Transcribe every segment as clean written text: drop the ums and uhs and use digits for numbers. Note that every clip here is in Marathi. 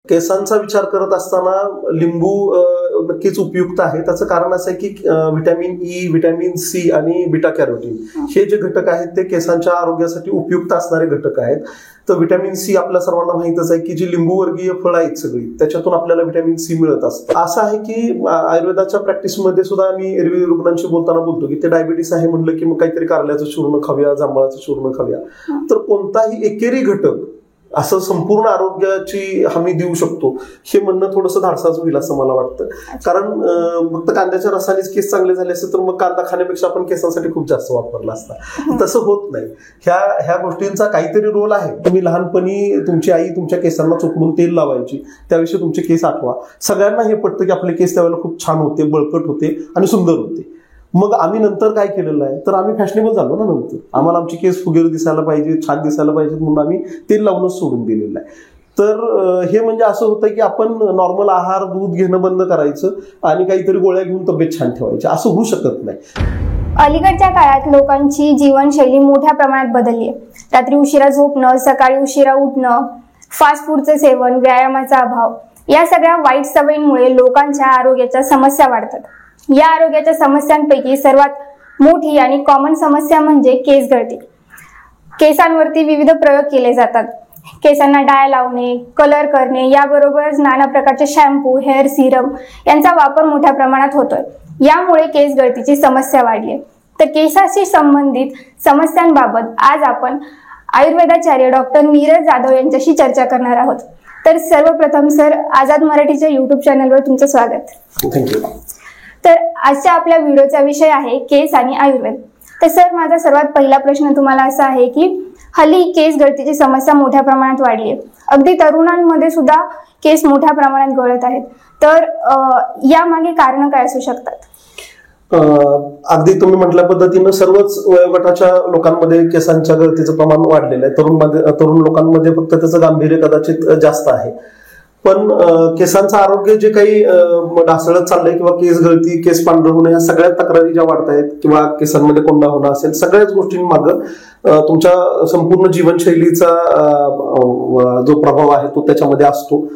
केसांचा विचार करत असताना लिंबू नक्कीच उपयुक्त आहे. त्याचं कारण असं आहे की व्हिटॅमिन ई, व्हिटॅमिन सी आणि बीटा कॅरोटीन हे जे घटक आहेत ते केसांच्या आरोग्यासाठी उपयुक्त असणारे घटक आहेत. तर व्हिटॅमिन सी आपल्या सर्वांना माहितच आहे की जी लिंबू वर्गीय फळं आहेत सगळी, त्याच्यातून आपल्याला व्हिटॅमिन सी मिळत असतं. असं आहे की आयुर्वेदाच्या प्रॅक्टिसमध्ये सुद्धा आम्ही एरवी रुग्णांशी बोलताना बोलतो की ते डायबिटीस आहे म्हटलं की मग काहीतरी कारल्याचं चूर्ण खाऊया, जांभळाचं चूर्ण खाऊया. तर कोणताही एकेरी घटक असं संपूर्ण आरोग्याची हमी देऊ शकतो हे म्हणणं थोडंसं धाडसाचं होईल असं मला वाटतं. कारण फक्त कांद्याच्या रसानेच केस चांगले झाले असते तर मग कांदा खाण्यापेक्षा आपण केसांसाठी खूप जास्त वापरला असता. तसं होत नाही. ह्या गोष्टींचा काहीतरी रोल आहे. तुम्ही लहानपणी तुमची आई तुमच्या केसांना चोपडून तेल लावायची, त्याविषयी तुमचे केस आठवा. सगळ्यांना हे पडतं की आपले केस त्यावेळेला खूप छान होते, बळकट होते आणि सुंदर होते. मग आम्ही नंतर काय केलेलं आहे, तर आम्ही फॅशनेबल झालो ना. नंतर आम्हाला आमची केस फुगेर दिसायला पाहिजे, छान दिसायला पाहिजेत म्हणून आम्ही तेल लावूनच सोडून दिलेलं आहे. तर हे म्हणजे असं होतं की आपण नॉर्मल आहार, दूध घेणं बंद करायचं आणि काहीतरी गोळ्या घेऊन तब्येत छान ठेवायची, असं होऊ शकत नाही. अलीकडच्या काळात लोकांची जीवनशैली मोठ्या प्रमाणात बदलली आहे. रात्री उशिरा झोपणं, सकाळी उशिरा उठणं, फास्ट फूडचं सेवन, व्यायामाचा अभाव, या सगळ्या वाईट सवयींमुळे लोकांच्या आरोग्याच्या समस्या वाढतात. या आरोग्याच्या समस्यांपैकी सर्वात मोठी आणि कॉमन समस्या म्हणजे केस गळती. केसांवरती विविध प्रयोग केले जातात. केसांना डाय लावणे, कलर करणे, याबरोबरच नाना प्रकारचे शॅम्पू, हेअर सिरम यांचा वापर मोठ्या प्रमाणात होतोय. यामुळे केस गळतीची समस्या वाढली आहे. तर केसाशी संबंधित समस्यांबाबत आज आपण आयुर्वेदाचार्य डॉक्टर नीरज जाधव यांच्याशी चर्चा करणार आहोत. तर सर्वप्रथम सर, आझाद मराठीच्या युट्यूब चॅनलवर तुमचं स्वागत. थँक्यू. तर आजच्या आपल्या व्हिडिओचा विषय आहे केस आणि आयुर्वेद. तर सर, माझा सर्वात पहिला प्रश्न तुम्हाला असा आहे की हल्ली केस गळतीची समस्या मोठ्या प्रमाणात वाढली आहे. अगदी तरुणांमध्ये सुद्धा केस मोठ्या प्रमाणात गळत आहेत. तर यामागे कारण काय असू शकतात? अगदी तुम्ही म्हटल्या पद्धतीनं सर्वच वयोगटाच्या लोकांमध्ये केसांच्या गळतीचं प्रमाण वाढलेलं आहे. तरुण लोकांमध्ये फक्त त्याचं गांभीर्य कदाचित जास्त आहे. पण केसांचं आरोग्य जे काही ढासळत चाललंय किंवा केस गळती, केस पांढरं होणं, या सगळ्या तक्रारी ज्या वाढतायत किंवा केसांमध्ये कोंडा होणं असेल, सगळ्याच गोष्टींमागं तुमच्या संपूर्ण जीवनशैलीचा जो प्रभाव आहे तो त्याच्यामध्ये असतो.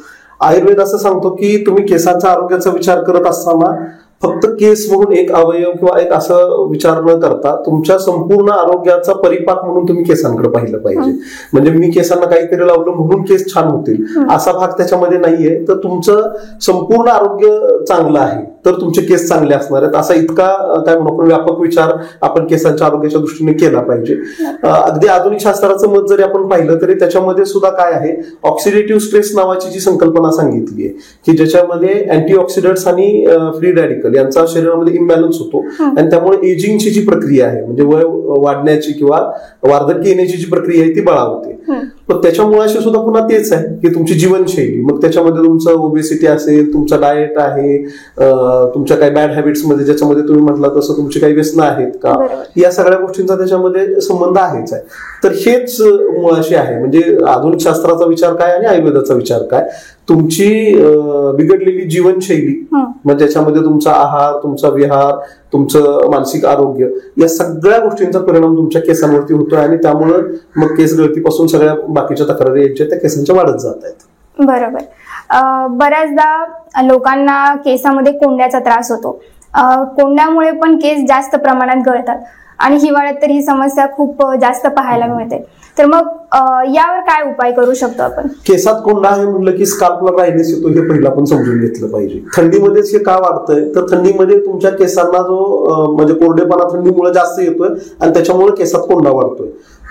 आयुर्वेद असं सांगतो की तुम्ही केसांच्या आरोग्याचा विचार करत असताना फक्त केस म्हणून एक अवयव किंवा एक असं विचार न करता तुमच्या संपूर्ण आरोग्याचा परिपाक म्हणून तुम्ही केसांकडे पाहिलं पाहिजे. म्हणजे मी केसांना काहीतरी लावलं म्हणून केस छान होतील असा भाग त्याच्यामध्ये नाहीये. तर तुमचं संपूर्ण आरोग्य चांगलं आहे तर तुमचे केस चांगले असणार आहेत, असा इतका काय म्हणू आपण व्यापक विचार आपण केसांच्या आरोग्याच्या दृष्टीने केला पाहिजे. अगदी आधुनिक शास्त्राचं मत जरी आपण पाहिलं तरी त्याच्यामध्ये सुद्धा काय आहे, ऑक्सिडेटिव्ह स्ट्रेस नावाची जी संकल्पना सांगितली आहे की ज्याच्यामध्ये अँटीऑक्सिडंट्स आणि फ्री रॅडिकल यांचा शरीरामध्ये इम्बॅलन्स होतो आणि त्यामुळे एजिंगची जी प्रक्रिया आहे, म्हणजे वय वाढण्याची किंवा वार्धक्य येण्याची जी प्रक्रिया आहे ती बळावते. पण त्याच्यामुळे सुद्धा पुन्हा तेच आहे की तुमची जीवनशैली, मग त्याच्यामध्ये तुमचं ओबेसिटी असेल, तुमचा डाएट आहे, तुमच्या काही बॅड हॅबिट्स मध्ये ज्याच्यामध्ये तुम्ही म्हटलं तसं तुमची काही व्यसनं आहेत का, या सगळ्या गोष्टींचा त्याच्यामध्ये संबंध आहेच आहे. तर हेच मुळाशी आहे. म्हणजे आधुनिक शास्त्राचा विचार काय आणि आयुर्वेदाचा विचार काय, तुमची बिघडलेली जीवनशैली, म्हणजे ज्याच्यामध्ये तुमचा आहार, तुमचा विहार, तुमचं मानसिक आरोग्य, या सगळ्या गोष्टींचा परिणाम तुमच्या केसांवरती होतोय आणि त्यामुळं मग केस गळतीपासून सगळ्या बाकीच्या तक्रारी यांच्या त्या केसांच्या वाढत जात आहेत. बरोबर. बऱ्याचदा लोकांना केसामध्ये कोंड्याचा त्रास होतो. कोंड्यामुळे पण केस जास्त प्रमाणात गळतात आणि हिवाळ्यात तर ही समस्या खूप जास्त पाहायला मिळते. तर मग यावर काय उपाय करू शकतो आपण? केसात कोंडा आहे म्हटलं की स्काल्पला ड्रायनेस येतो हे पहिलं आपण समजून घेतलं पाहिजे. थंडीमध्येच हे का वाढतंय, तर थंडीमध्ये तुमच्या केसांना जो म्हणजे कोरडेपणा थंडीमुळे जास्त येतोय आणि त्याच्यामुळे केसात कोंडा वाढतोय.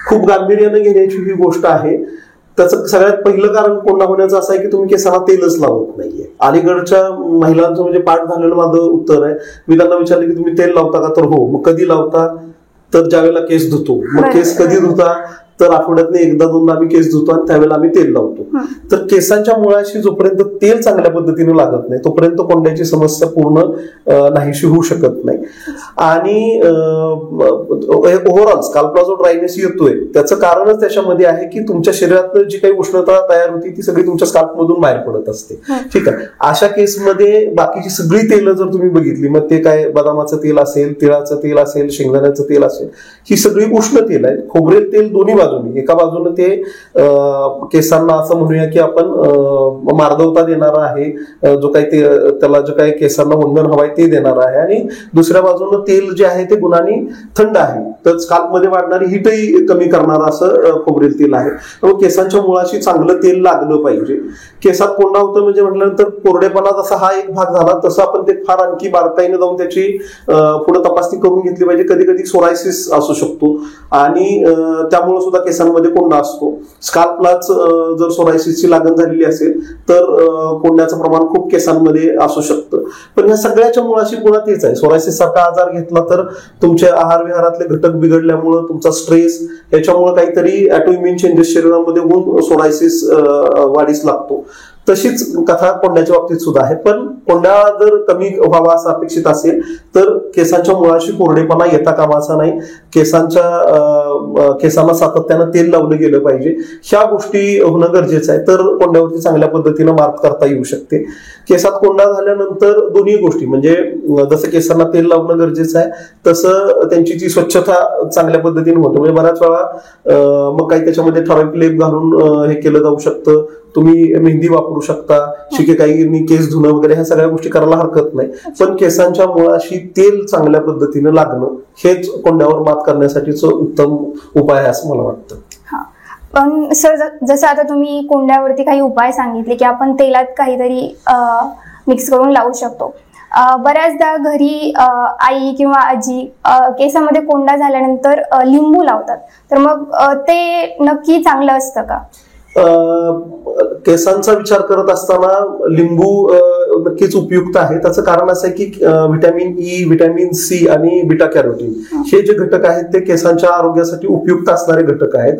खूप गांभीर्याने घेण्याची ही गोष्ट आहे. त्याचं सगळ्यात पहिलं कारण कोंडा होण्याचं असं आहे की तुम्ही केसांना तेलच लावत नाहीये. अलीकडच्या महिलांचं म्हणजे पाठ झालेलं माझं उत्तर आहे. मी त्यांना विचारलं की तुम्ही तेल लावता का, तर हो. मग कधी लावता, तर ज्यावेळेला केस धुतो. मग केस कधी धुता, तर आठवड्यातनं एकदा दोनदा आम्ही केस धुतो आणि त्यावेळेला आम्ही तेल लावतो. तर केसांच्या मुळाशी जोपर्यंत तेल चांगल्या पद्धतीने लागत नाही तोपर्यंत कोंड्याची समस्या पूर्ण नाहीशी होऊ शकत नाही. आणि ओव्हरऑल स्काल्पला जो ड्रायनेस येतोय त्याचं कारणच त्याच्यामध्ये आहे की तुमच्या शरीरात जी काही उष्णता तयार होती ती सगळी तुमच्या स्काल्पमधून बाहेर पडत असते. ठीक आहे. अशा केसमध्ये बाकीची सगळी तेल जर तुम्ही बघितली, मग ते काय बदामाचं तेल असेल, तिळाचं तेल असेल, शेंगदाण्याचं तेल असेल, ही सगळी उष्ण तेल आहेत. खोबरेल तेल दोन्ही बाजूने, एका बाजूने ते केसांना असं म्हणूया की आपण मार्दवता देणारा आहे, जो काही ते त्याला जो काही केसांना वंगण हवाय ते देणार आहे, आणि दुसऱ्या बाजूनं तेल जे आहे ते गुणांनी थंड आहे, तर स्काल्पमध्ये वाढणारी हीटही कमी करणारं असं खोबरेल तेल आहे. त्यामुळे केसांच्या मुळाशी चांगलं तेल लागलं पाहिजे. केसात कोंडा होतं म्हणजे म्हटल्यानंतर कोरडेपणा जसा हा एक भाग झाला, तसं आपण ते फार आणखी बारकाईने जाऊन त्याची पुढे तपासणी करून घेतली पाहिजे. कधी कधी सोरायसिस असू शकतो आणि त्यामुळे सुद्धा केसांमध्ये कोंडा असतो. स्काल्पलाच जर सोरायसिसची लागण झालेली असेल तर कोंड्याचं प्रमाण खूप केसांमध्ये असू शकतं. पण या सगळ्याच्या मुळाशी पुन्हा तेच आहे, सोरायसिस सारखा आजार घेतला तर तुमच्या आहार विहारातले घटक बिघडल्यामुळे, तुमचा स्ट्रेस याच्यामुळे काहीतरी ऑटोइम्युन चेंजेस शरीरामध्ये होऊन सोरायसिस वाढीस लागतो. तशीच कथा कोंड्याच्या बाबतीत सुद्धा आहे. पण कोंडा जर कमी व्हावा असं अपेक्षित असेल तर केसांच्या मुळाशी कोरडेपणा येता कामाचा नाही. केसांना सातत्यानं तेल लावलं गेलं पाहिजे. ह्या गोष्टी होणं गरजेचं आहे, तर कोंड्यावरती चांगल्या पद्धतीनं मात करता येऊ शकते. केसात कोंडा झाल्यानंतर दोन्ही गोष्टी म्हणजे जसं केसांना तेल लावणं गरजेचं आहे, तसं त्यांची जी स्वच्छता चांगल्या पद्धतीने होते. म्हणजे बऱ्याच वेळा मग काही त्याच्यामध्ये ठराविक लेप घालून हे केलं जाऊ शकतं. तुम्ही मेहंदी वापरू शकता, काही केस धुणं वगैरे ह्या सगळ्या गोष्टी करायला हरकत नाही. पण केसांच्या मुळाशी तेल चांगल्या पद्धतीने लागणं हेच कोंड्यावर मात करण्यासाठीच उत्तम उपाय आहे असं मला वाटतं. पण सर, जसं आता तुम्ही कोंड्यावरती काही उपाय सांगितले की आपण तेलात काहीतरी मिक्स करून लावू शकतो. बऱ्याचदा घरी आई किंवा आजी केसामध्ये कोंडा झाल्यानंतर लिंबू लावतात, तर मग ते नक्की चांगलं असतं का? केसांचा विचार करत असताना लिंबू नक्कीच उपयुक्त आहे. त्याचं कारण असं आहे की व्हिटॅमिन ई, व्हिटॅमिन सी आणि बीटा कॅरोटीन हे जे घटक आहेत ते केसांच्या आरोग्यासाठी उपयुक्त असणारे घटक आहेत.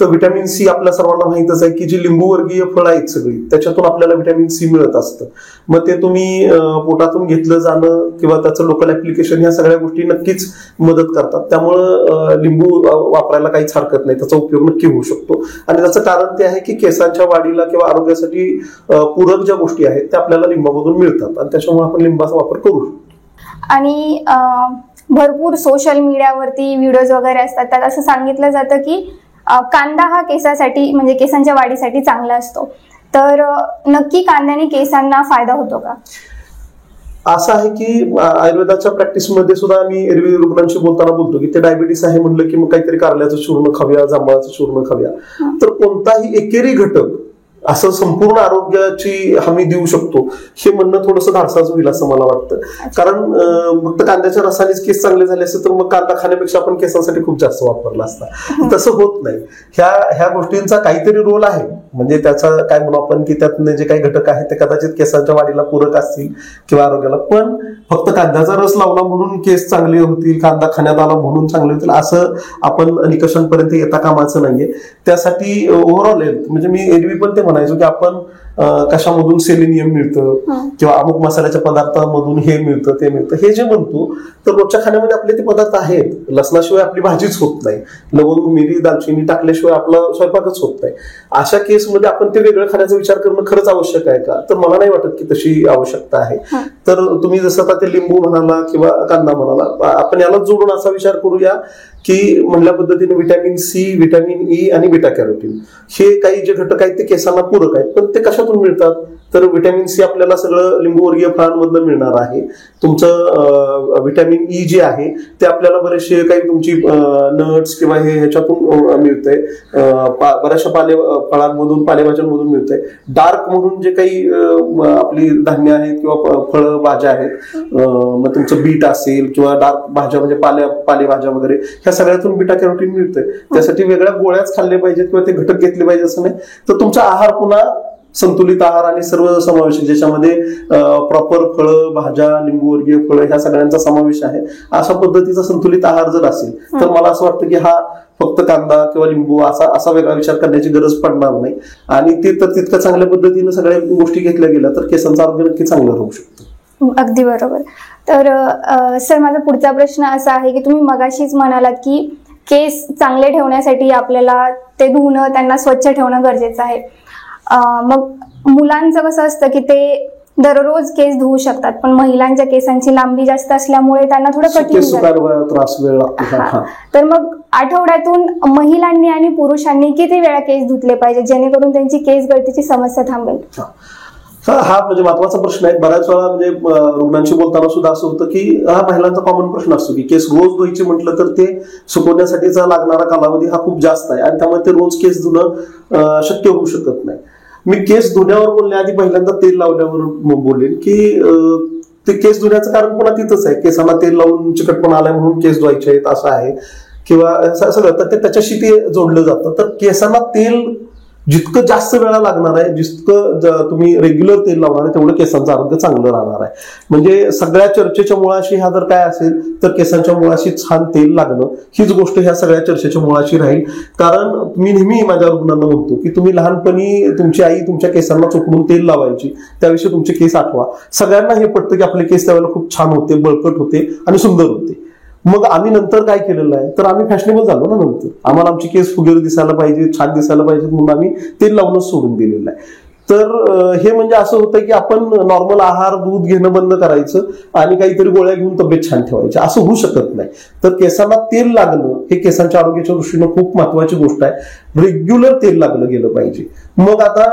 तर व्हिटॅमिन सी आपल्या सर्वांना माहितच आहे की जी लिंबूवर्गीय फळं आहेत सगळी, त्याच्यातून आपल्याला व्हिटॅमिन सी मिळत असतं. मग ते तुम्ही पोटातून घेतलं जाणं किंवा त्याचं लोकल ऍप्लिकेशन ह्या सगळ्या गोष्टी नक्कीच मदत करतात. त्यामुळं लिंबू वापरायला काहीच हरकत नाही, त्याचा उपयोग नक्की होऊ शकतो. आणि त्याचं कारण ते आहे की केसांच्या वाढीला किंवा आरोग्यासाठी पूरक ज्या गोष्टी आहेत त्या आपल्याला लिंबामधून मिळतात आणि त्याच्यामुळे आपण लिंबाचा वापर करू शकतो. आणि भरपूर सोशल मीडियावरती व्हिडिओज वगैरे असतात, त्यात असं सांगितलं जातं की कांदा हा केसासाठी म्हणजे केसांच्या वाढीसाठी चांगला असतो. तर नक्की कांद्याने केसांना फायदा होतो का? असं आहे की आयुर्वेदाच्या प्रॅक्टिसमध्ये सुद्धा आम्ही एरवी रुग्णांशी बोलताना बोलतो की ते डायबिटीस आहे म्हणलं की मग काहीतरी कारल्याचं चूर्ण खाऊया, जांभळाचं चूर्ण खाऊया. तर कोणताही एकेरी घटक असं संपूर्ण आरोग्याची हमी देऊ शकतो हे म्हणणं थोडंसं धाडसाचं होईल असं मला वाटतं. कारण फक्त कांद्याच्या रसानेच केस चांगले झाले असते तर मग कांदा खाण्यापेक्षा आपण केसांसाठी खूप जास्त वापरला असता. तसं होत नाही. ह्या गोष्टींचा काहीतरी रोल आहे. म्हणजे त्याचा काय म्हणू आपण की त्यातले जे काही घटक आहेत ते कदाचित केसांच्या वाढीला पूरक असतील किंवा आरोग्याला. पण फक्त कांद्याचा रस लावला म्हणून केस चांगले होतील, कांदा खाण्यात आला म्हणून चांगले होतील असं आपण निकषांपर्यंत येता कामाचं नाहीये. त्यासाठी ओव्हरऑल हेल्थ म्हणजे मी एरवी पण ते म्हणायचो की आपण कशामधून सेलेनियम मिळतं किंवा अमुक मसाल्याच्या पदार्थांमधून हे मिळतं ते मिळतं हे जे म्हणतो, तर रोजच्या खाण्यामध्ये आपले ते पदार्थ आहेत. लसणाशिवाय आपली भाजीच होत नाही, लवंग मिरी दालचिनी टाकल्याशिवाय आपला स्वयंपाकच होत नाही. अशा केसमध्ये आपण ते वेगळं खाण्याचा विचार करणं खरंच आवश्यक आहे का? तर मला नाही वाटत की तशी आवश्यकता आहे. तर तुम्ही जसं आता ते लिंबू म्हणाला किंवा कांदा म्हणाला, आपण याला जोडून असा विचार करूया की म्हणल्या पद्धतीने व्हिटॅमिन सी, व्हिटॅमिन ई आणि बीटा कॅरोटीन हे काही जे घटक आहेत ते केसांना पूरक आहेत. पण ते कशातून मिळतात? तर व्हिटॅमिन सी आपल्याला सगळं लिंबूवर्गीय फळांमधून मिळणार आहे. तुमचं व्हिटॅमिन ई जे आहे ते आपल्याला बरेचसे काही तुमची नट्स किंवा हे ह्याच्यातून मिळतंय, बऱ्याचशा फळांमधून पालेभाज्यांमधून मिळतंय. डार्क म्हणून जे काही आपली धान्य आहेत किंवा फळं भाज्या आहेत, मग तुमचं बीट असेल किंवा डार्क भाज्या म्हणजे पालेभाज्या वगैरे ह्या सगळ्यातून बीटा कॅरोटीन मिळतंय. त्यासाठी वेगळ्या गोळ्याच खाल्ले पाहिजेत किंवा ते घटक घेतले पाहिजे असं नाही. तर तुमचा आहार पुन्हा संतुलित आहार आणि सर्व समावेश ज्याच्यामध्ये प्रॉपर फळं, भाज्या, लिंबूवर्गीय फळं ह्या सगळ्यांचा समावेश आहे, अशा पद्धतीचा संतुलित आहार जर असेल तर मला असं वाटतं की हा फक्त कांदा किंवा लिंबू असा वेगळा विचार करण्याची गरज पडणार नाही. आणि ते तर तितक्या चांगल्या पद्धतीनं सगळ्या गोष्टी घेतल्या गेल्या तर केसांचं आरोग्य नक्की चांगलं राहू शकतं. अगदी बरोबर. तर सर, माझा पुढचा प्रश्न असा आहे की तुम्ही मगाशीच म्हणालात की केस चांगले ठेवण्यासाठी आपल्याला ते धुणं, त्यांना स्वच्छ ठेवणं गरजेचं आहे. मग मुलांचं कसं असतं की ते दररोज केस धुवू शकतात, पण महिलांच्या केसांची लांबी जास्त असल्यामुळे त्यांना थोडं कठीण त्रास वेळ लागतो. तर मग आठवड्यातून महिलांनी आणि पुरुषांनी किती वेळा केस धुतले पाहिजे जेणेकरून त्यांची केस गळतीची समस्या थांबेल? हा म्हणजे महत्वाचा प्रश्न आहे. बऱ्याच वेळा म्हणजे रुग्णांशी बोलताना सुद्धा असं होतं की हा महिलांचा कॉमन प्रश्न असतो की केस रोज धुवायचे म्हटलं तर ते सुकवण्यासाठीचा लागणारा कालावधी हा खूप जास्त आहे आणि त्यामुळे ते रोज केस धुणं शक्य होऊ शकत नाही. मी केस धुण्यावर बोलण्याआधी पहिल्यांदा तेल लावल्यावर बोलेन की ते केस धुण्याचं कारण पुन्हा तिथंच आहे. केसांना तेल लावून चिकटपणा आलाय म्हणून केस धुवायचे आहेत असं आहे किंवा सगळं तर ते त्याच्याशी ते जोडलं जातं. तर केसांना तेल जितकं जास्त वेळा लागणार आहे, जितकं तुम्ही रेग्युलर तेल लावणार आहे तेवढं केसांचं आरोग्य चांगलं राहणार आहे. म्हणजे सगळ्या चर्चेच्या मुळाशी हा जर काय असेल तर केसांच्या मुळाशी छान तेल लागणं हीच गोष्ट ह्या सगळ्या चर्चेच्या मुळाशी राहील. कारण मी नेहमी माझ्या रुग्णांना म्हणतो की तुम्ही लहानपणी तुमची आई तुमच्या केसांना चोपडून तेल लावायची, त्याविषयी तुमचे केस आठवा. सगळ्यांना हे पडतं की आपले केस त्यावेळेला खूप छान होते, बळकट होते आणि सुंदर होते. मग आम्ही नंतर काय केलेलं आहे तर आम्ही फॅशनेबल झालो ना. नंतर आम्हाला आमची केस फुगेर दिसायला पाहिजे, छान दिसायला पाहिजे म्हणून आम्ही तेल लावूनच सोडून दिलेलं आहे. तर हे म्हणजे असं होतं की आपण नॉर्मल आहार दूध घेणं बंद करायचं आणि काहीतरी गोळ्या घेऊन तब्येत छान ठेवायची, असं होऊ शकत नाही. तर केसांना तेल लागणं हे केसांच्या आरोग्याच्या दृष्टीनं खूप महत्वाची गोष्ट आहे. रेग्युलर तेल लागलं गेलं पाहिजे. मग आता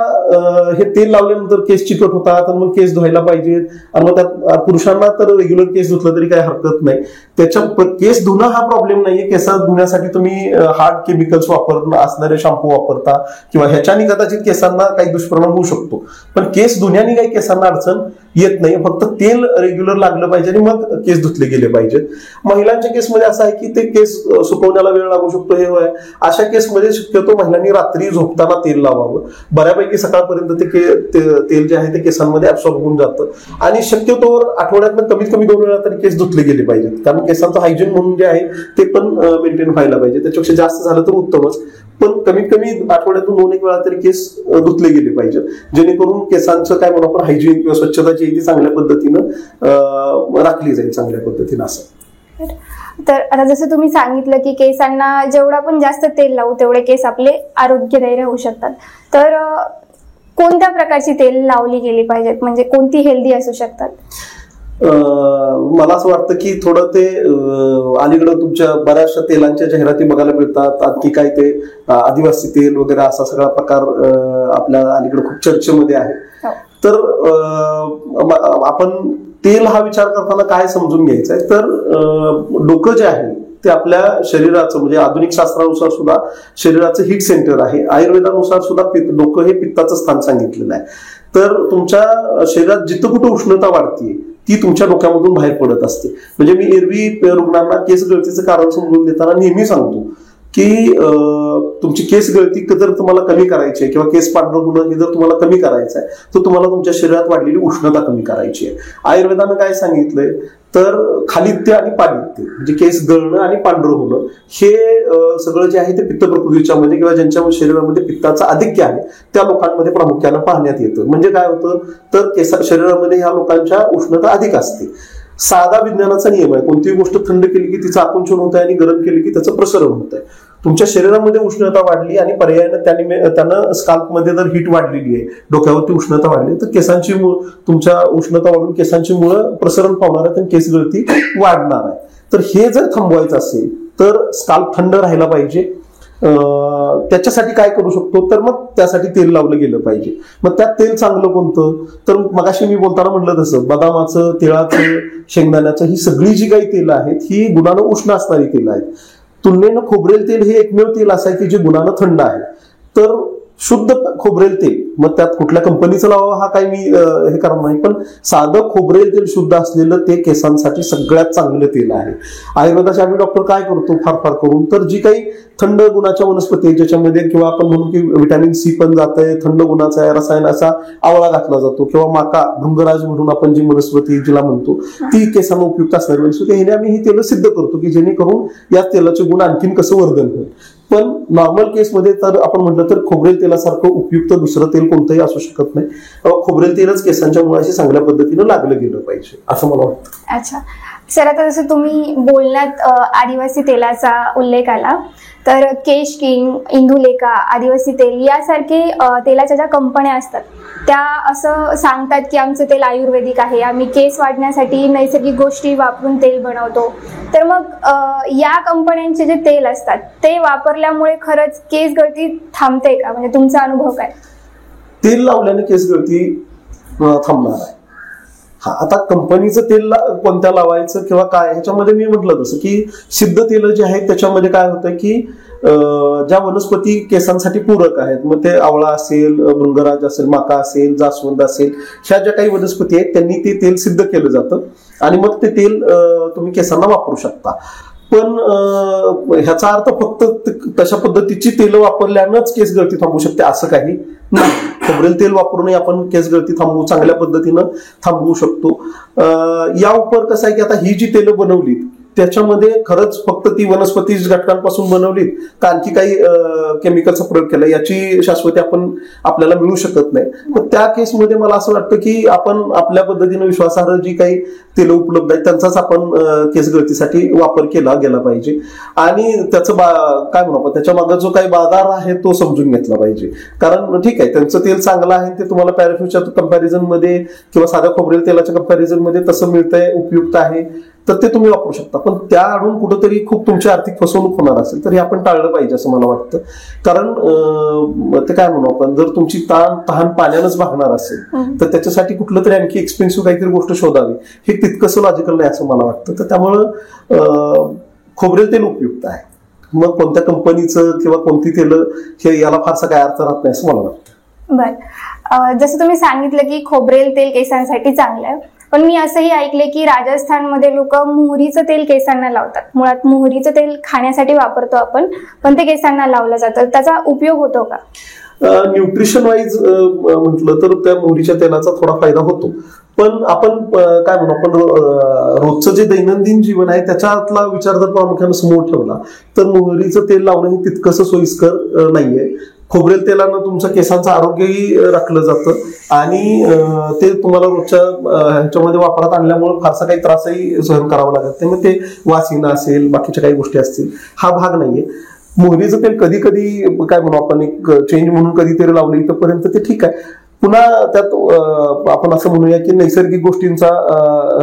हे तेल लावल्यानंतर केस चिकट होतात आणि मग केस धुवायला पाहिजेत आणि मग त्यात पुरुषांना तर रेग्युलर केस धुतलं तरी काही हरकत नाही. त्याच्या केस धुणं हा प्रॉब्लेम नाहीये. केस धुण्यासाठी तुम्ही हार्ड केमिकल्स असणारे शॅम्पू वापरता किंवा ह्याच्याने कदाचित केसांना काही दुष्परिणाम होऊ शकतो, पण केस धुण्याने काही केसांना अडचण येत नाही. फक्त तेल रेग्युलर लागलं पाहिजे आणि मग केस धुतले गेले पाहिजेत. महिलांच्या केसमध्ये असं आहे की ते केस सुकवण्याला वेळ लागू शकतो. हे आहे अशा केसमध्ये शक्यतो महिलांनी रात्री झोपताना तेल लावावं. बऱ्यापैकी सकाळपर्यंत ते तेल जे आहे ते केसांमध्ये ऍब्सॉर्ब होऊन जातं आणि शक्यतो आठवड्यातनं कमीत कमी 2 वेळा तरी केस धुतले गेले पाहिजेत. कारण केसांचं हायजीन म्हणून जे आहे ते पण मेंटेन व्हायला पाहिजे. त्याच्यापेक्षा जास्त झालं तर उत्तमच, पण कमीत कमी आठवड्यातून 2-1 वेळा तरी केस धुतले गेले पाहिजेत जेणेकरून केसांचं काय म्हणू आपण हायजीन किंवा स्वच्छता जी ती चांगल्या पद्धतीनं राखली जाईल चांगल्या पद्धतीनं असं. तर आता जसं तुम्ही सांगितलं की केसांना जेवढं आपण जास्त तेल लावू तेवढे केस आपले आरोग्यदायी राहू शकतात. तर कोणत्या प्रकारची तेल लावली गेली पाहिजेत, म्हणजे कोणती हेल्दी असू शकतात? मला असं वाटतं की थोडं ते अलीकडं तुमच्या बऱ्याचशा तेलांच्या जाहिराती बघायला मिळतात. आणखी काय ते आदिवासी तेल वगैरे असा सगळा प्रकार आपल्या अलीकडे खूप चर्चेमध्ये आहे. तर आपण तेल हा विचार करताना काय समजून घ्यायचं आहे तर डोकं जे आहे ते आपल्या शरीराचं म्हणजे आधुनिक शास्त्रानुसार सुद्धा शरीराचं हीट सेंटर आहे. आयुर्वेदानुसार सुद्धा डोकं हे पित्ताचं स्थान सांगितलेलं आहे. तर तुमच्या शरीरात जिथं कुठं उष्णता वाढतीये ती तुमच्या डोक्यामधून बाहेर पडत असते. म्हणजे मी एरवी रुग्णांना केस गळतीचं कारण समजून देताना नेहमी सांगतो की तुमची केस गळती जर तुम्हाला कमी करायची आहे किंवा केस पांढरं होणं हे जर तुम्हाला कमी करायचं आहे तर तुम्हाला तुमच्या शरीरात वाढलेली उष्णता कमी करायची आहे. आयुर्वेदानं काय सांगितलंय तर खालित्य आणि पालित्य म्हणजे केस गळणं आणि पांढरं होणं हे सगळं जे आहे ते पित्त प्रकृतीच्या मध्ये किंवा ज्यांच्या शरीरामध्ये पित्ताचं आधिक्य आहे त्या लोकांमध्ये प्रामुख्यानं पाहण्यात येतं. म्हणजे काय होतं तर शरीरामध्ये ह्या लोकांच्या उष्णता अधिक असते. साधा विज्ञानाचा नियम आहे, कोणतीही गोष्ट थंड केली की तिचं आकुंचन होत आहे आणि गरम केली की त्याचं प्रसरण होत आहे. तुमच्या शरीरामध्ये उष्णता वाढली आणि पर्यायानं त्यानं स्काल्पमध्ये जर हीट वाढलेली आहे, डोक्यावरती उष्णता वाढली तर केसांची तुमच्या उष्णता वाढून केसांची मुळं प्रसरण पावणार आहेत आणि केस गळती वाढणार आहे. तर हे जर थांबवायचं असेल तर स्काल्प थंड राहायला पाहिजे. त्याच्यासाठी काय करू शकतो तर मग त्यासाठी तेल लावलं गेलं पाहिजे. मग त्यात तेल चांगलं कोणतं तर मगाशी मी बोलताना म्हटलं तसं बदामाचं, तिळाचं, शेंगदाण्याचं ही सगळी जी काही तेल आहेत ही गुणानं उष्ण असणारी तेल आहेत. तुलनेनं खोबरेल तेल हे एकमेव तेल असं आहे की जे गुणानं थंड आहे. तर शुद्ध खोबरेल तेल मग त्यात कुठल्या कंपनीचं लावावं हा काही मी हे करणार नाही, पण साधं खोबरेल तेल शुद्ध असलेलं ते केसांसाठी सगळ्यात चांगलं तेल आहे. आयुर्वेदाचे आम्ही डॉक्टर काय करतो फार करून तर जी काही थंड गुणाच्या वनस्पती आहे ज्याच्यामध्ये किंवा आपण म्हणू की व्हिटॅमिन सी पण जात आहे, थंड गुणाचा आहे, रसायनाचा आवळा घातला जातो किंवा माका भृंगराज म्हणून आपण जी वनस्पती जिला म्हणतो ती केसांना उपयुक्त असणारी वनस्पती हे आम्ही ही तेल सिद्ध करतो की जेणेकरून या तेलाचे गुण आणखीन कसं वर्धन होईल. पण नॉर्मल केसमध्ये तर आपण म्हटलं तर खोबरेल तेलासारखं उपयुक्त दुसरं तेल कोणतंही असू शकत नाही. खोबरेल तेलच केसांच्या मुळाशी चांगल्या पद्धतीनं लागलं गेलं पाहिजे असं मला वाटतं. अच्छा, सर, आता जसं तुम्ही बोलण्यात आदिवासी तेलाचा उल्लेख आला, तर केश किंग, इंदुलेखा, आदिवासी तेल यासारखे तेलाच्या ज्या कंपन्या असतात त्या असं सांगतात की आमचं तेल आयुर्वेदिक आहे, आम्ही केस वाढण्यासाठी नैसर्गिक गोष्टी वापरून तेल बनवतो. तर मग या कंपन्यांचे जे तेल असतात ते वापरल्यामुळे खरंच केस गळती थांबते का? म्हणजे तुमचा अनुभव काय? तेल लावल्याने केस गळती थांबणार आहे. हा, आता कंपनीचं तेल कोणत्या लावायचं किंवा काय, ह्याच्यामध्ये मी म्हटलं तसं की सिद्ध तेल जे आहेत त्याच्यामध्ये काय होतं की ज्या वनस्पती केसांसाठी पूरक आहेत, मग ते आवळा असेल, भृंगराज असेल, माका असेल, जास्वंद असेल, ह्या ज्या काही वनस्पती आहेत त्यांनी ते तेल सिद्ध केलं जातं आणि मग ते तेल तुम्ही केसांना वापरू शकता. पण ह्याचा अर्थ फक्त तशा पद्धतीची तेल वापरल्यानंच केस गळती थांबू शकते असं काही नाही. खोबरेल तेल वापरूनही आपण केस गळती चांगल्या पद्धतीनं थांबवू शकतो. या उपर कसं आहे की आता ही जी तेलं बनवली त्याच्यामध्ये खरंच फक्त ती वनस्पती घटकांपासून बनवलीत का आणखी काही केमिकलचा प्रयोग केला याची शाश्वती आपल्याला मिळू शकत नाही. तर त्या केसमध्ये मला असं वाटतं की आपण आपल्या पद्धतीनं विश्वासार्ह जी काही तेलं उपलब्ध आहेत त्यांचाच आपण केस गळतीसाठी वापर केला गेला पाहिजे आणि त्याचं काय म्हणू आपण त्याच्या मागे जो काही बाजार आहे तो समजून घेतला पाहिजे. कारण ठीक आहे त्यांचं तेल चांगलं आहे, ते तुम्हाला पॅराफ्यूच्या कंपॅरिझन मध्ये किंवा साध्या खोबरेल तेलाच्या कंपॅरिझन मध्ये तसं मिळतंय, उपयुक्त आहे, तर ते तुम्ही वापरू शकता. पण त्या आडून कुठंतरी खूप तुमची आर्थिक फसवणूक होणार असेल तर हे आपण टाळलं पाहिजे असं मला वाटतं. कारण ते काय म्हणू आपण, जर तुमची तहान पाण्यानंच भागणार असेल तर त्याच्यासाठी कुठलं तरी आणखी एक्सपेन्सिव्ह काहीतरी गोष्ट शोधावी, हे तितकंसं लॉजिकल नाही असं मला वाटतं. तर त्यामुळं खोबरेल तेल उपयुक्त आहे. मग कोणत्या कंपनीचं किंवा कोणती तेलं हे याला फारसा काय अर्थ राहत नाही असं मला वाटतं. बर, जसं तुम्ही सांगितलं की खोबरेल तेल केसांसाठी चांगलं आहे, पण मी असंही ऐकले की राजस्थानमध्ये लोक मोहरीचं तेल केसांना लावतात. मुळात मोहरीचं तेल खाण्यासाठी वापरतो आपण, पण ते केसांना लावलं जातं. त्याचा उपयोग होतो का? न्यूट्रिशन वाईज म्हटलं तर त्या मोहरीच्या तेलाचा थोडा फायदा होतो. पण आपण काय म्हणू आपण रोजचं जे दैनंदिन जीवन आहे त्याच्यातला विचार जर प्रामुख्याने समोर ठेवला तर मोहरीचं तेल लावणं हे तितकंसं सोयीस्कर नाहीये. खोबरेल तेलानं तुमचं केसांचं आरोग्यही राखलं जातं आणि ते तुम्हाला रोजच्या ह्याच्यामध्ये वापरात आणल्यामुळे फारसा काही त्रासही सहन करावा लागत नाही. मग ते वासिना असेल, बाकीच्या काही गोष्टी असतील, हा भाग नाहीये. मोहरीचं तेल कधी कधी काय म्हणू आपण एक चेंज म्हणून कधीतरी लावलं इथपर्यंत ते ठीक आहे. पुन्हा त्यात आपण असं म्हणूया की नैसर्गिक गोष्टींचा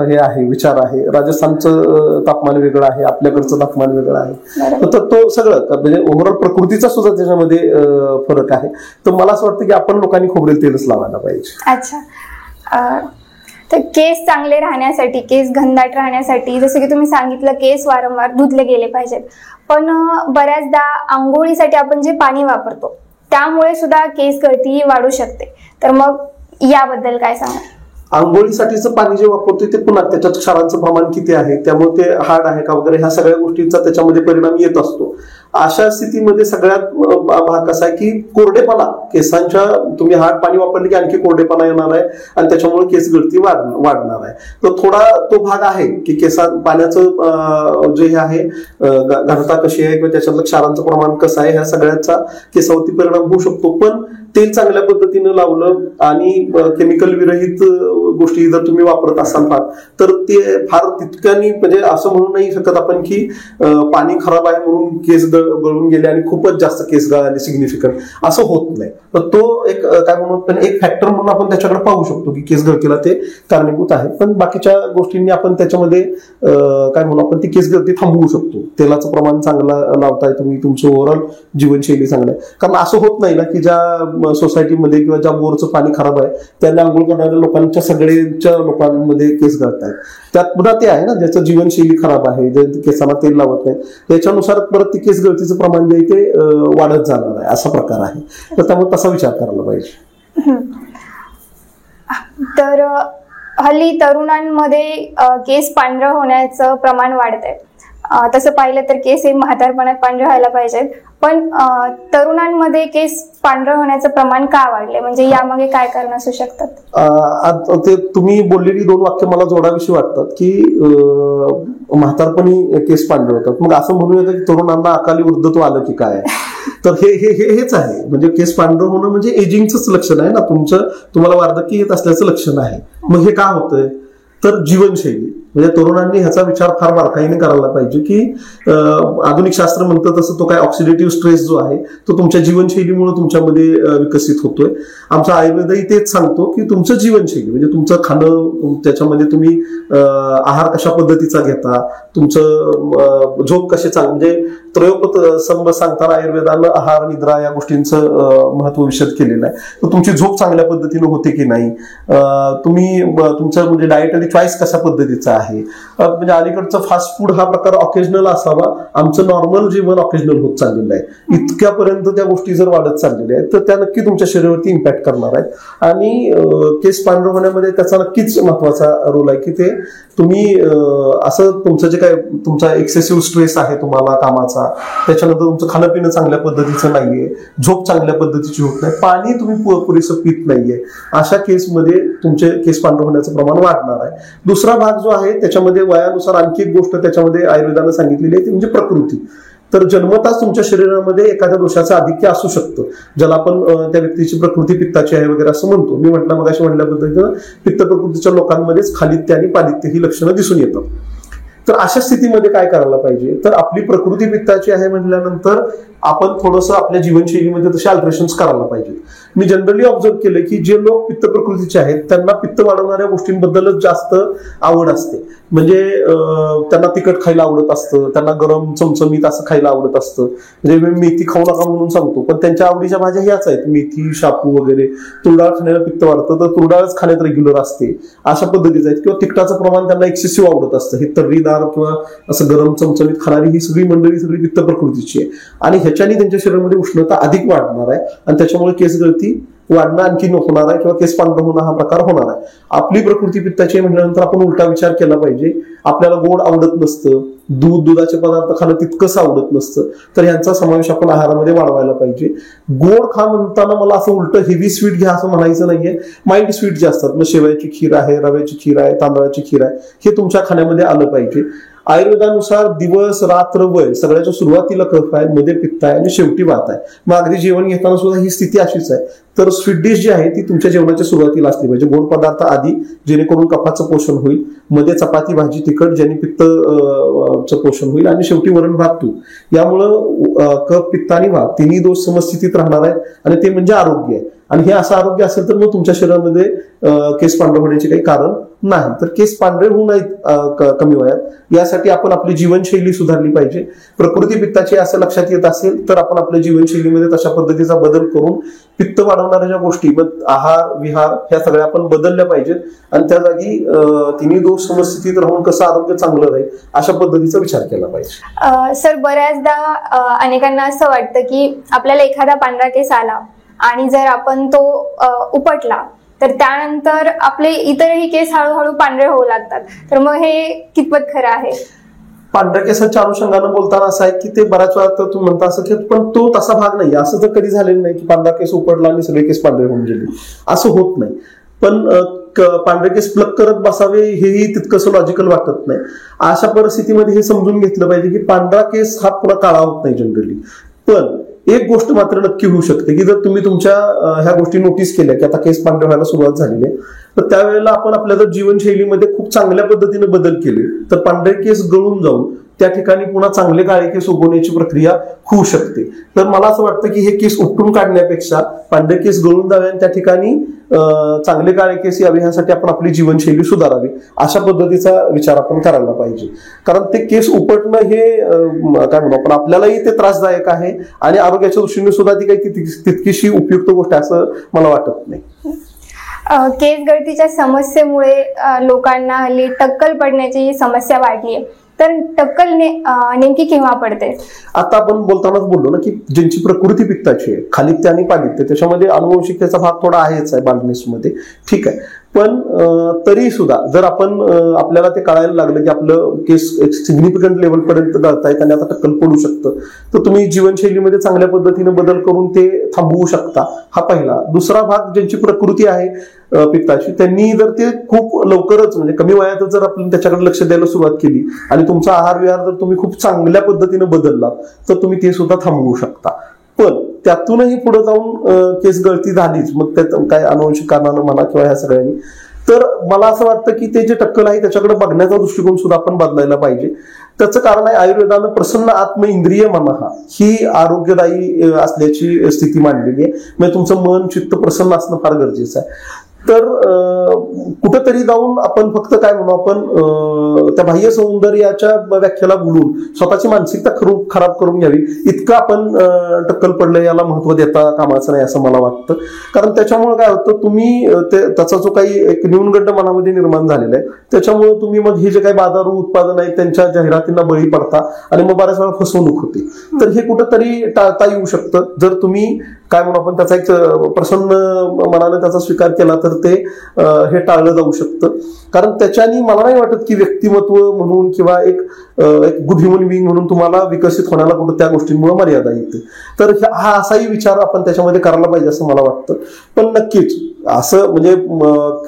हे आहे, विचार आहे. राजस्थानचं तापमान वेगळं आहे, आपल्याकडचं तापमान वेगळं आहे, तर तो सगळं म्हणजे ओव्हरऑल प्रकृतीचा सुद्धा त्याच्यामध्ये फरक आहे. तर मला असं वाटतं की आपण लोकांनी खोबरेल तेलच लावायला पाहिजे. अच्छा, तर केस चांगले राहण्यासाठी, केस घनदाट राहण्यासाठी जसं की तुम्ही सांगितलं केस वारंवार धुतले गेले पाहिजेत, पण बऱ्याचदा आंघोळीसाठी आपण जे पाणी वापरतो त्यामुळे सुद्धा केस गळती वाढू शकते. तर मग याबद्दल काय सांगा? आंघोळीसाठीचं पाणी जे वापरतोय ते पुन्हा त्याच्यात क्षारांचं प्रमाण किती आहे, त्यामुळे ते हार्ड आहे का वगैरे ह्या सगळ्या गोष्टींचा त्याच्यामध्ये परिणाम येत असतो. अशा स्थितीमध्ये सगळ्यात भाग असा आहे की कोरडेपणा केसांच्या, तुम्ही हार्ड पाणी वापरले की आणखी कोरडेपणा येणार आहे आणि त्याच्यामुळे केस गळती वाढणार आहे. तर थोडा तो भाग आहे की पाण्याचं जे हे आहे, घनता कशी आहे किंवा त्याच्यातलं क्षारांचं प्रमाण कसं आहे, ह्या सगळ्याचा केसावरती परिणाम होऊ शकतो. पण तेल चांगल्या पद्धतीनं लावलं आणि केमिकल विरहित गोष्टी जर तुम्ही वापरत असाल तर ते फार तितक्यानी म्हणजे असं म्हणू नाही शकत आपण की पाणी खराब आहे म्हणून केस गळून गेले आणि खूपच जास्त केस गळाले सिग्निफिकंट, असं होत नाही. तर तो एक काय म्हणू पण एक फॅक्टर म्हणून आपण त्याच्याकडे पाहू शकतो की केस गळतीला ते कारणीभूत आहे. पण बाकीच्या गोष्टींनी आपण त्याच्यामध्ये काय म्हणू आपण ती केस गळती थांबवू शकतो. तेलाचं प्रमाण चांगलं लावताय तुम्ही, तुमचं ओव्हरऑल जीवनशैली चांगलं आहे. कारण असं होत नाही ना की ज्या सोसायटीमध्ये किंवा ज्या बोरचं पाणी खराब आहे त्यांना आंघोळ करणाऱ्या लोकांच्या सगळ्यांच्या लोकांमध्ये केस गळतायत. त्यात पुन्हा ते आहे ना ज्याचं जीवनशैली खराब आहे, जे केसांना तेल लावत नाही, त्याच्यानुसार परत ती केस गळतीचं प्रमाण जे ते वाढत जाणार आहे, असा प्रकार आहे. तर त्यामुळे तसा विचार करायला पाहिजे. तर हल्ली तरुणांमध्ये केस पांढरं होण्याचं प्रमाण वाढतंय. तसं पाहिलं तर केस हे म्हातारपणात पांढरे व्हायला पाहिजेत, पण तरुणांमध्ये केस पांढरं होण्याचं प्रमाण का वाढले, म्हणजे यामागे काय कारण असू शकतात? ते तुम्ही बोललेली दोन वाक्य मला जोडाविषयी वाटतात की म्हातारपणी केस पांढरे होतात. मग असं म्हणूया की तरुणांना अकाली वृद्धत्व आलं की काय? तर हेच आहे. म्हणजे केस पांढरं होणं म्हणजे एजिंगच लक्षण आहे ना, तुम्हाला वार्धक्य येत असल्याचं लक्षण आहे. मग हे का होतंय? तर जीवनशैली म्हणजे तरुणांनी ह्याचा विचार फार बारकाईने करायला पाहिजे की आधुनिक शास्त्र म्हणतं तसं तो काय ऑक्सिडेटिव्ह स्ट्रेस जो आहे तो तुमच्या जीवनशैलीमुळे तुमच्यामध्ये विकसित होतोय. आमचा आयुर्वेदही तेच सांगतो की तुमचं जीवनशैली म्हणजे तुमचं खाणं, त्याच्यामध्ये तुम्ही आहार कशा पद्धतीचा घेता, तुमचं झोप कशी म्हणजे त्रयोपसंब सांगताना आयुर्वेदानं आहार निद्रा या गोष्टींचं महत्व विशद केलेलं आहे. तर तुमची झोप चांगल्या पद्धतीने होते की नाही, तुम्ही तुमचं म्हणजे डाएटरी चॉईस कशा पद्धतीचा आहे. म्हणजे अलीकडचं फास्ट फूड हा प्रकार ऑकेजनल असावा, आमचं नॉर्मल जीवन ऑकेजनल होत चाललेलं आहे. इतक्यापर्यंत त्या गोष्टी जर वाढत चाललेल्या आहेत तर त्या नक्की तुमच्या शरीरावरती इम्पॅक्ट करणार आहेत. आणि केस पांढरं होण्यामध्ये त्याचा नक्कीच महत्वाचा रोल आहे की ते तुम्ही असं तुमचं जे काय तुमचा एक्सेसिव्ह स्ट्रेस आहे तुम्हाला कामाचा, त्याच्यानंतर तुमचं खाणं पिणं चांगल्या पद्धतीचं नाहीये, झोप चांगल्या पद्धतीची होत नाही, पाणी तुम्ही पुरेसं पित नाहीये, अशा केसमध्ये तुमचे केस पांढरं होण्याचं प्रमाण वाढणार आहे. दुसरा भाग जो आहे त्याच्यामध्ये वयानुसार आणखी एक गोष्ट त्याच्यामध्ये आयुर्वेदानं सांगितलेली आहे ती म्हणजे प्रकृती. तर जन्मताच तुमच्या शरीरामध्ये एखाद्या दोषाचं आधिक्य असू शकतं, ज्याला आपण त्या व्यक्तीची प्रकृती पित्ताची आहे वगैरे असं म्हणतो. मी मगाशी म्हटल्या पद्धतीनं पित्त प्रकृतीच्या लोकांमध्येच खालित्य आणि पालित्य ही लक्षणं दिसून येतात. तर अशा स्थितीमध्ये काय करायला पाहिजे, तर आपली प्रकृती पित्ताची आहे म्हटल्यानंतर आपण थोडंसं आपल्या जीवनशैलीमध्ये तसे अल्टरेशन्स करायला पाहिजेत. मी जनरली ऑब्झर्व केलं की जे लोक पित्त प्रकृतीचे आहेत त्यांना पित्त वाढवणाऱ्या गोष्टींबद्दलच जास्त आवड असते. म्हणजे त्यांना तिखट खायला आवडत असतं, त्यांना गरम चमचमीत असं खायला आवडत असतं. म्हणजे मी मेथी खाऊ नका म्हणून सांगतो, पण त्यांच्या आवडीच्या भाज्या ह्याच आहेत, मेथी, शापू वगैरे. तुरडाळ खाण्याला पित्त वाढतं तर तुरडाळच खाण्यात रेग्युलर असते, अशा पद्धतीचं आहेत. किंवा तिखटाचं प्रमाण त्यांना एक्सेसिव्ह आवडत असतं. हे तर्रीदार किंवा असं गरम चमचमीत खाणारी ही सगळी मंडळी सगळी पित्त प्रकृतीची आहे आणि ह्याच्याने त्यांच्या शरीरामध्ये उष्णता अधिक वाढणार आहे आणि त्याच्यामुळे केस गळती वाढणं आणखी होणार आहे किंवा केस पांढरं होणं हा प्रकार होणार आहे. आपली प्रकृती पित्ताची म्हटल्यानंतर आपण उलटा विचार केला पाहिजे. आपल्याला गोड आवडत नसतं, दुधाचे पदार्थ खाणं तितकंच आवडत नसतं, तर ह्यांचा समावेश आपण आहारामध्ये वाढवायला पाहिजे. गोड खा म्हणताना मला असं उलट हेवी स्वीट घ्या असं म्हणायचं नाहीये. माइल्ड स्वीट जे असतात, मग शेवयाची खीर आहे, रव्याची खीर आहे, तांदळाची खीर आहे, हे तुमच्या खाण्यामध्ये आलं पाहिजे. आयुर्वेदानुसार दिवस रात्र वय सगळ्याच्या सुरुवातीला कफ आहे, मध्ये पित्त आहे आणि शेवटी वात आहे. मग अगदी जेवण घेताना सुद्धा ही स्थिती अशीच आहे. तर स्वीट डिश जी आहे ती तुमच्या जेवणाच्या सुरुवातीला असली पाहिजे. गोड पदार्थ आधी, जेणेकरून कफाचं पोषण होईल, मध्ये चपाती भाजी तिखट ज्याने पित्तचं पोषण होईल आणि शेवटी वरण भात तूप. यामुळं कफ पित्त आणि वात तिन्ही दोष समस्थितीत राहणार आहेत आणि ते म्हणजे आरोग्य आहे. आणि हे असं आरोग्य असेल तर मग तुमच्या शरीरामध्ये केस पांढरे होण्याचे काही कारण नाही. तर केस पांढरे होऊ नयेत कमी वयात, यासाठी आपण आपली जीवनशैली सुधारली पाहिजे. प्रकृती पित्ताची असं लक्षात येत असेल तर आपण आपल्या जीवनशैलीमध्ये तशा पद्धतीचा बदल करून पित्त वाढवणाऱ्या ज्या गोष्टी, आहार विहार ह्या सगळ्या आपण बदलल्या पाहिजेत आणि त्या जागी तिन्ही दोष समस्थितीत राहून कसं आरोग्य चांगलं राहील अशा पद्धतीचा विचार केला पाहिजे. सर, बऱ्याचदा अनेकांना असं वाटतं की आपल्याला एखादा पांढरा केस आला आणि जर आपण तो उपटला तर त्यानंतर आपले इतरही केस हळूहळू पांढरे होऊ लागतात. तर मग हे कितपत खरं आहे? पांढऱ्या केसाच्या अनुषंगानं बोलताना असं आहे की ते बऱ्याच वेळा तर तुम्ही म्हणता असं की पण तो तसा भाग नाही. असं तर कधी झालेलं नाही की पांढरा केस उपटला आणि सगळे केस पांढरे होऊन गेले, असं होत नाही. पण पांढरे केस प्लग करत बसावे हेही तितकंसं लॉजिकल वाटत नाही. अशा परिस्थितीमध्ये हे समजून घेतलं पाहिजे की पांढरा केस हा पुन्हा काळा होत नाही जनरली. पण एक गोष्ट मात्र नक्की होऊ शकते की जर तुम्ही तुमच्या ह्या गोष्टी नोटीस केल्या की आता केस पांढरे व्हायला सुरुवात झालेली आहे, तर त्यावेळेला आपण आपल्या जर जीवनशैलीमध्ये खूप चांगल्या पद्धतीने बदल केले तर पांढरे केस गळून जाऊन त्या ठिकाणी पुन्हा चांगले काळे केस उगवण्याची प्रक्रिया होऊ शकते. तर मला असं वाटतं की हे केस उपटून काढण्यापेक्षा पांढरे केस गळून जावे आणि त्या ठिकाणी चांगले काळे केस यावे ह्यासाठी आपण आपली जीवनशैली सुधारावी, अशा पद्धतीचा विचार आपण करायला पाहिजे. कारण ते केस उपटणं हे काय म्हणू आपण, आपल्यालाही ते त्रासदायक आहे आणि आरोग्याच्या दृष्टीने सुद्धा ती काही तितकीशी उपयुक्त गोष्ट आहे असं मला वाटत नाही. केस गळतीच्या समस्येमुळे लोकांना हल्ली टक्कल पडण्याची समस्या वाढली आहे. तर टक्कल नेमकी केव्हा पडते? आता आपण बोलतानाच बोललो ना की ज्यांची प्रकृती पित्ताची आहे, खालित्य आणि पालित्य, त्याच्यामध्ये अनुवंशिकतेचा भाग थोडा आहेच आहे बालनेसमध्ये, ठीक आहे. पण तरी सुद्धा जर आपण आपल्याला ते कळायला लागलं की आपलं केस एक सिग्निफिकंट लेवल पर्यंत गळतायत आणि आता टक्कल पडू शकतं, तर तुम्ही जीवनशैलीमध्ये चांगल्या पद्धतीने बदल करून ते थांबवू शकता. हा पहिला. दुसरा भाग, ज्यांची प्रकृती आहे पित्ताची, त्यांनी जर ते खूप लवकरच म्हणजे कमी वयातच जर आपण त्याच्याकडे लक्ष द्यायला सुरुवात केली आणि तुमचा आहार विहार जर तुम्ही खूप चांगल्या पद्धतीने बदलला तर तुम्ही ते सुद्धा थांबवू शकता. पण त्यातूनही पुढे जाऊन केस गळती झालीच, मग त्यात काय अनुवंशिक कारणानं म्हणा किंवा ह्या सगळ्यांनी, तर मला असं वाटतं की ते जे टक्कल आहे त्याच्याकडे बघण्याचा दृष्टिकोन सुद्धा आपण बदलायला पाहिजे. त्याचं कारण आहे आयुर्वेदानं प्रसन्न आत्म इंद्रिय मनः ही आरोग्यदायी असल्याची स्थिती मांडलेली आहे. म्हणजे तुमचं मन चित्त प्रसन्न असणं फार गरजेचं आहे. तर कुठेतरी जाऊन आपण फक्त काय म्हणू, आपण त्या बाह्य सौंदर्याच्या व्याख्याला बोलून स्वतःची मानसिकता खराब करून घ्यावी इतकं आपण टक्कल पडलं याला महत्व देता कामाचं नाही असं मला वाटतं. कारण त्याच्यामुळे काय होतं, तुम्ही त्याचा जो काही एक न्यूनगंड मनामध्ये निर्माण झालेला आहे त्याच्यामुळे तुम्ही मग हे जे काही बाजारू उत्पादन आहेत त्यांच्या जाहिरातींना बळी पडता आणि मग बऱ्याच वेळा फसवणूक होते. तर हे कुठंतरी टाळता येऊ शकतं जर तुम्ही काय म्हणू आपण त्याचा एक प्रसन्न मनाने त्याचा स्वीकार केला तर ते हे टाळलं जाऊ शकतं. कारण त्याच्यानी मला नाही वाटत की व्यक्तिमत्व म्हणून किंवा एक गुड ह्युमन बिईंग म्हणून तुम्हाला विकसित होण्याला कुठं त्या गोष्टींमुळे मर्यादा येते. तर हा असाही विचार आपण त्याच्यामध्ये करायला पाहिजे असं मला वाटतं. पण नक्कीच असं म्हणजे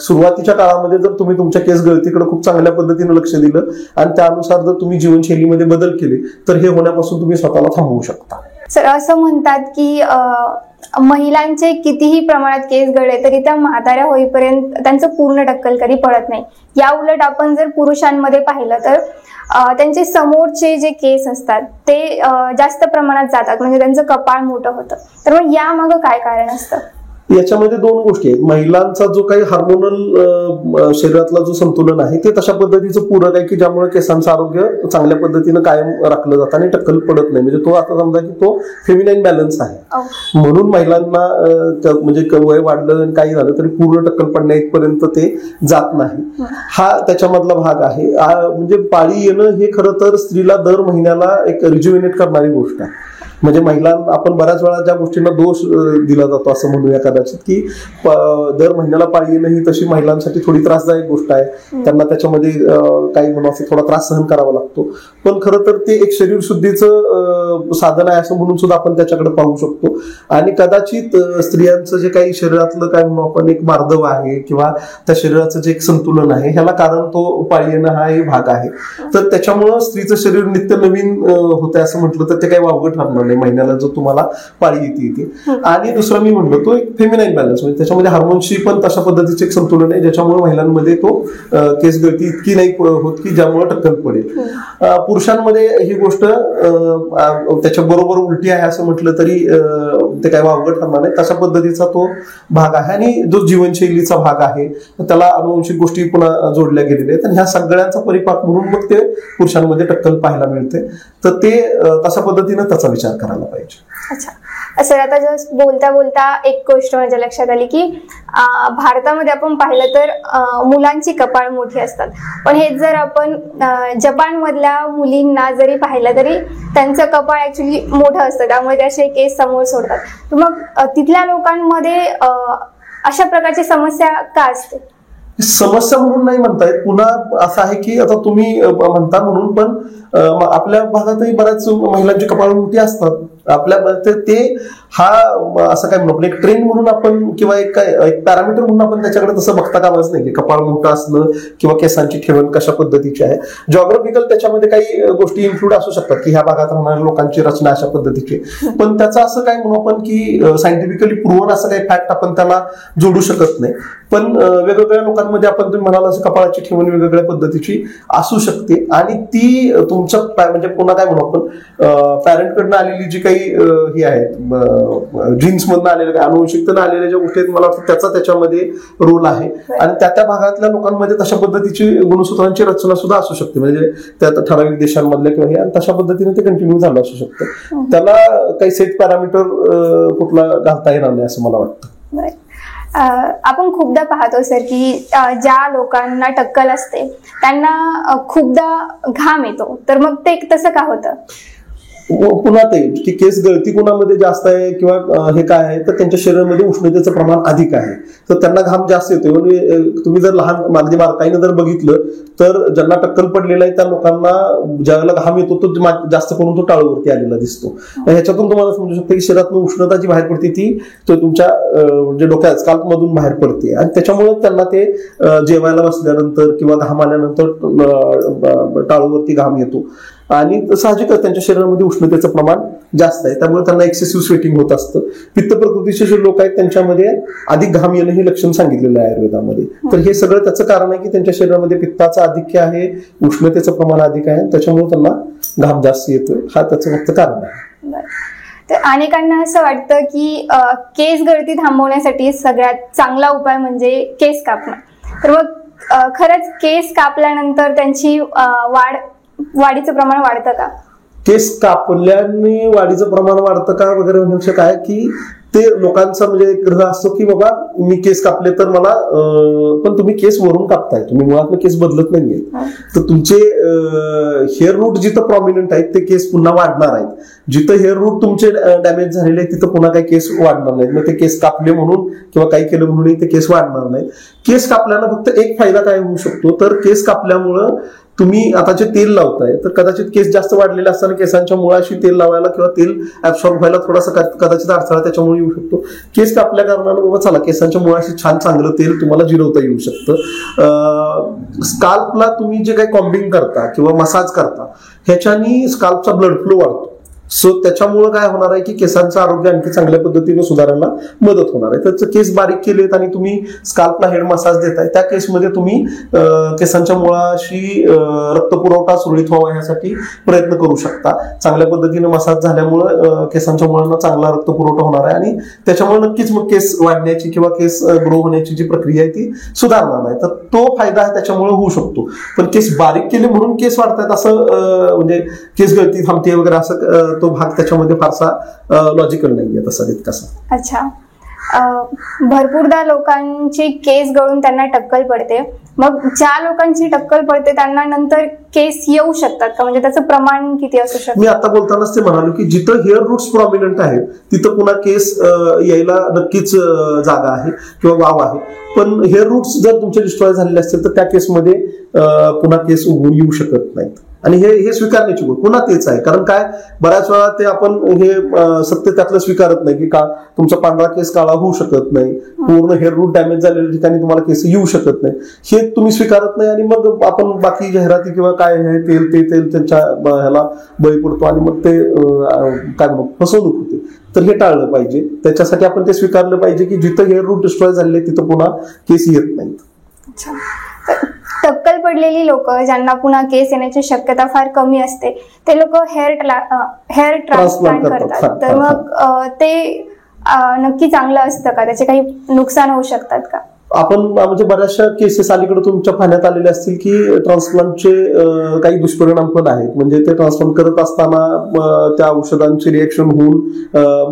सुरुवातीच्या काळामध्ये जर तुम्ही तुमच्या केस गळतीकडे खूप चांगल्या पद्धतीने लक्ष दिलं आणि त्यानुसार जर तुम्ही जीवनशैलीमध्ये बदल केले तर हे होण्यापासून तुम्ही स्वतःला थांबवू शकता. सर असं म्हणतात की महिलांचे कितीही प्रमाणात केस गळले तरी त्या म्हाताऱ्या होईपर्यंत त्यांचं पूर्ण टक्कल कधी पडत नाही. या उलट आपण जर पुरुषांमध्ये पाहिलं तर त्यांचे समोरचे जे केस असतात ते जास्त प्रमाणात जातात, म्हणजे त्यांचं कपाळ मोठं होतं. तर मग यामागं काय कारण असतं? याच्यामध्ये दोन गोष्टी आहेत. महिलांचा जो काही हार्मोनल शरीरातला जो संतुलन आहे ते तशा पद्धतीचं पूरक आहे की ज्यामुळे केसांचं आरोग्य चांगल्या पद्धतीनं कायम राखलं जातं आणि टक्कल पडत नाही. म्हणजे तो आता समजा की तो फेमिनाईन बॅलन्स आहे. म्हणून महिलांना म्हणजे वय वाढलं आणि काही झालं तरी पूर्ण टक्कल पडण्यापर्यंत ते जात नाही. हा त्याच्यामधला भाग आहे. म्हणजे पाळी येणं हे खरं तर स्त्रीला दर महिन्याला एक रिज्युव्हिनेट करणारी गोष्ट आहे. म्हणजे महिलांना आपण बऱ्याच वेळा ज्या गोष्टींना दोष दिला जातो असं म्हणूया कदाचित की दर महिन्याला पाळी येणं ही तशी महिलांसाठी थोडी त्रासदायक गोष्ट आहे. त्यांना त्याच्यामध्ये काही म्हणून असं थोडा त्रास सहन करावा लागतो. पण खरं तर ते एक शरीर शुद्धीचं साधन आहे असं म्हणून सुद्धा आपण त्याच्याकडे पाहू शकतो. आणि कदाचित स्त्रियांचं जे काही शरीरातलं काय म्हणू आपण एक मार्दव आहे किंवा त्या शरीराचं जे एक संतुलन आहे ह्याला कारण तो पाळी येणं हा एक भाग आहे. तर त्याच्यामुळं स्त्रीचं शरीर नित्य नवीन होतंय असं म्हटलं तर ते काही वावगं ठरणार महिन्याला जो तुम्हाला पाळी येते. आणि दुसरं मी म्हणलो तो एक फेमिनाईन बॅलन्स, म्हणजे त्याच्यामध्ये हार्मोनशी पण तशा पद्धतीचे एक संतुलन आहे ज्याच्यामुळे महिलांमध्ये तो केस गळती इतकी नाही होत की ज्यामुळे टक्कल पडेल. पुरुषांमध्ये ही गोष्ट त्याच्या बरोबर उलटी आहे असं म्हटलं तरी ते काय वावगं ठरणार नाही. तशा पद्धतीचा तो भाग आहे. आणि जो जीवनशैलीचा भाग आहे त्याला अनुवंशिक गोष्टी पुन्हा जोडल्या गेलेल्या आहेत आणि ह्या सगळ्यांचा परिपाक म्हणून मग ते पुरुषांमध्ये टक्कल पाहायला मिळते. तर ते तशा पद्धतीनं त्याचा विचार करायला पाहिजे. अच्छा सर, आता जस्ट बोलता बोलता एक गोष्ट माझ्या लक्षात आली की भारतामध्ये आपण पाहिलं तर मुलांची कपाळ मोठी असतात, पण हेच जर आपण जपान मधल्या मुलींना जरी पाहिलं तरी त्यांचं कपाळ ऍक्च्युली मोठं असतं, त्यामुळे ते असे केस समोर सोडतात. तर मग तिथल्या लोकांमध्ये अशा प्रकारची समस्या का असते? समस्या म्हणून नाही म्हणतायत. पुन्हा असं आहे की आता तुम्ही म्हणता म्हणून पण आपल्या भागातही बऱ्याच महिलांची कपाळ मोठी असतात. आपल्या ते हा असं काय म्हणून एक ट्रेंड म्हणून आपण किंवा एक पॅरामीटर म्हणून आपण त्याच्याकडे तसं बघता कामाच नाही की कपाळ मोठं असणं किंवा केसांची ठेवण कशा पद्धतीची आहे. जॉग्राफिकल त्याच्यामध्ये काही गोष्टी इन्क्लूड असू शकतात की ह्या भागात राहणाऱ्या लोकांची रचना अशा पद्धतीची, पण त्याचं असं काय म्हणू आपण की सायंटिफिकली प्रूव्हन असं काही फॅक्ट आपण त्याला जोडू शकत नाही. पण वेगवेगळ्या लोकांमध्ये आपण तुम्ही म्हणाला असं कपाळाची ठेवण वेगवेगळ्या पद्धतीची असू शकते आणि ती तुमच्या म्हणजे पुन्हा काय म्हणू आपण पॅरेंटकडनं आलेली जी काही ही आहेत जीन्स मधनं आलेल्या अनुवंशिकतेनं आलेल्या ज्या गोष्टी आहेत मला वाटतं त्याचा त्याच्यामध्ये रोल आहे. आणि त्या भागातल्या लोकांमध्ये तशा पद्धतीची गुणसूत्रांची रचना सुद्धा असू शकते. म्हणजे त्या ठराविक देशांमधल्या किंवा हे आणि तशा पद्धतीने ते कंटिन्यू झालं असू शकतं. त्याला काही सेट पॅरामीटर कुठला घालता येणार नाही असं मला वाटतं. आपण खूपदा पाहतो सर की ज्या लोकांना टक्कल असते त्यांना खूपदा घाम येतो, तर मग ते तसं का होतं? पुन्हा ते की केस गळती कुणामध्ये जास्त आहे किंवा हे काय आहे तर त्यांच्या शरीरामध्ये उष्णतेचं प्रमाण अधिक आहे तर त्यांना घाम जास्त येतो. म्हणजे तुम्ही जर लहान मागणी बारकाईनं जर बघितलं तर ज्यांना टक्कल पडलेला आहे त्या लोकांना ज्यावेळेला घाम येतो तो जास्त करून तो टाळूवरती आलेला दिसतो. ह्याच्यातून तुम्हाला समजू शकतं की शरीरातून उष्णता जी बाहेर पडते ती तुमच्या म्हणजे डोक्यात स्काल्प मधून बाहेर पडते आणि त्याच्यामुळे त्यांना ते जेवायला बसल्यानंतर किंवा घाम आल्यानंतर टाळूवरती घाम येतो. आणि साहजिकच त्यांच्या शरीरामध्ये उष्णतेचं प्रमाण जास्त आहे, त्यामुळे त्यांना एक्सेसिव्ह स्वेटिंग होत असतं. पित्त प्रकृतीचे जे लोक आहेत त्यांच्यामध्ये अधिक घाम येणं हे लक्षण सांगितलेलं आहे आयुर्वेदामध्ये. तर हे सगळं त्याचं कारण आहे की त्यांच्या शरीरामध्ये पित्ताचं आधिक्य आहे, उष्णतेचं प्रमाण अधिक आहे, त्याच्यामुळे त्यांना घाम जास्त येतोय. हा त्याचं फक्त कारण आहे. तर अनेकांना असं वाटतं की केस गळती थांबवण्यासाठी सगळ्यात चांगला उपाय म्हणजे केस कापणं. तर मग खरंच केस कापल्यानंतर त्यांची वाढीचं प्रमाण वाढतं का? केस कापल्याने वाढीचं प्रमाण वाढतं का वगैरे म्हणजे काय की ते लोकांचा म्हणजे एक ग्रह असतो की बाबा मी केस कापले तर मला, पण तुम्ही केस वरून कापताय, तुम्ही मुळात केस बदलत नाहीये. तर तुमचे हेअर रूट जिथं प्रॉमिनंट आहेत ते केस पुन्हा वाढणार आहेत. जिथं हेअर रूट तुमचे डॅमेज झालेले आहेत तिथं पुन्हा काही केस वाढणार नाहीत. मग ते केस कापले म्हणून किंवा काही केलं म्हणून ते केस वाढणार नाहीत. केस कापल्यानं फक्त एक फायदा काय होऊ शकतो, तर केस कापल्यामुळं तुम्ही आता जे तेल लावताय तर कदाचित केस जास्त वाढलेले असताना केसांच्या मुळाशी तेल लावायला किंवा तेल ऍब्सॉर्ब व्हायला थोडासा कदाचित अडथळा त्याच्यामुळे येऊ शकतो. केस कापल्या कारणानं बाबा चला केसांच्या मुळाशी छान चांगलं तेल तुम्हाला जिरवता येऊ शकतं. स्काल्पला तुम्ही जे काही कॉम्बिंग करता किंवा मसाज करता ह्याच्यानी स्काल्पचा ब्लड फ्लो वाढतो. सो त्याच्यामुळे काय होणार आहे की केसांचं आरोग्य आणखी चांगल्या पद्धतीने सुधारायला मदत होणार आहे. त्याचं केस बारीक केलेत आणि तुम्ही स्काल्पला हेड मसाज देताय, त्या केसमध्ये तुम्ही केसांच्या मुळाशी रक्तपुरवठा सुरळीत व्हावा यासाठी प्रयत्न करू शकता. चांगल्या पद्धतीने मसाज झाल्यामुळे केसांच्या मुळांना चांगला रक्तपुरवठा होणार आहे आणि त्याच्यामुळे नक्कीच मग केस वाढण्याची किंवा केस ग्रो होण्याची जी प्रक्रिया आहे ती सुधारणार नाही. तर तो फायदा त्याच्यामुळे होऊ शकतो. पण केस बारीक केले म्हणून केस वाढतात असं म्हणजे केस गळती थांबते वगैरे असं तो भाग त्याच्यामध्ये फारसा लॉजिकल नाहीये तसा तितकासा. अच्छा, भरपूरदा लोकांची केस गळून त्यांना टक्कल पडते. मग ज्या लोकांची टक्कल पडते त्यांना नंतर केस येऊ शकतात का? म्हणजे त्याचं प्रमाण किती असू शकतं? मी आता बोलतानाच ते म्हणालो की जिथं हेअर रूट्स प्रॉमिनंट आहेत तिथं पुन्हा केस यायला नक्कीच जागा आहे किंवा वाव आहे. पण हेअर रूट्स जर तुमचे डिस्ट्रॉय झालेले असतील तर त्या केसमध्ये पुन्हा केस उगवून येऊ शकत नाहीत. आणि हे स्वीकारण्याची गोष्ट पुन्हा तेच आहे. कारण काय बऱ्याच वेळा ते आपण हे सत्य त्यातलं स्वीकारत नाही की का तुमचा पांढरा केस काळा होऊ शकत नाही, पूर्ण हेअर रूट डॅमेज झालेल्या ठिकाणी तुम्हाला केस येऊ शकत नाही, हे तुम्ही स्वीकारत नाही. आणि मग आपण बाकी जाहिराती किंवा काय हे तेल ते तेल त्यांच्या ह्याला बळी पडतो आणि मग ते काय मग फसवणूक होते. तर हे टाळलं पाहिजे. त्याच्यासाठी आपण ते स्वीकारलं पाहिजे की जिथं हेअर रूट डिस्ट्रॉय झालेले तिथं पुन्हा केस येत नाहीत. टक्कल पडलेली लोक ज्यांना पुन्हा केस येण्याची शक्यता फार कमी असते ते लोक हेअर ट्रान्सप्लांट करतात. तर मग ते नक्की चांगलं असतं का? त्याचे काही नुकसान होऊ शकतात का? आपण म्हणजे बऱ्याचशा केसेस अलीकडे तुमच्या पाहण्यात आलेले असतील की ट्रान्सप्लांटचे काही दुष्परिणाम पण आहेत. म्हणजे ते ट्रान्सप्लांट करत असताना त्या औषधांची रिएक्शन होऊन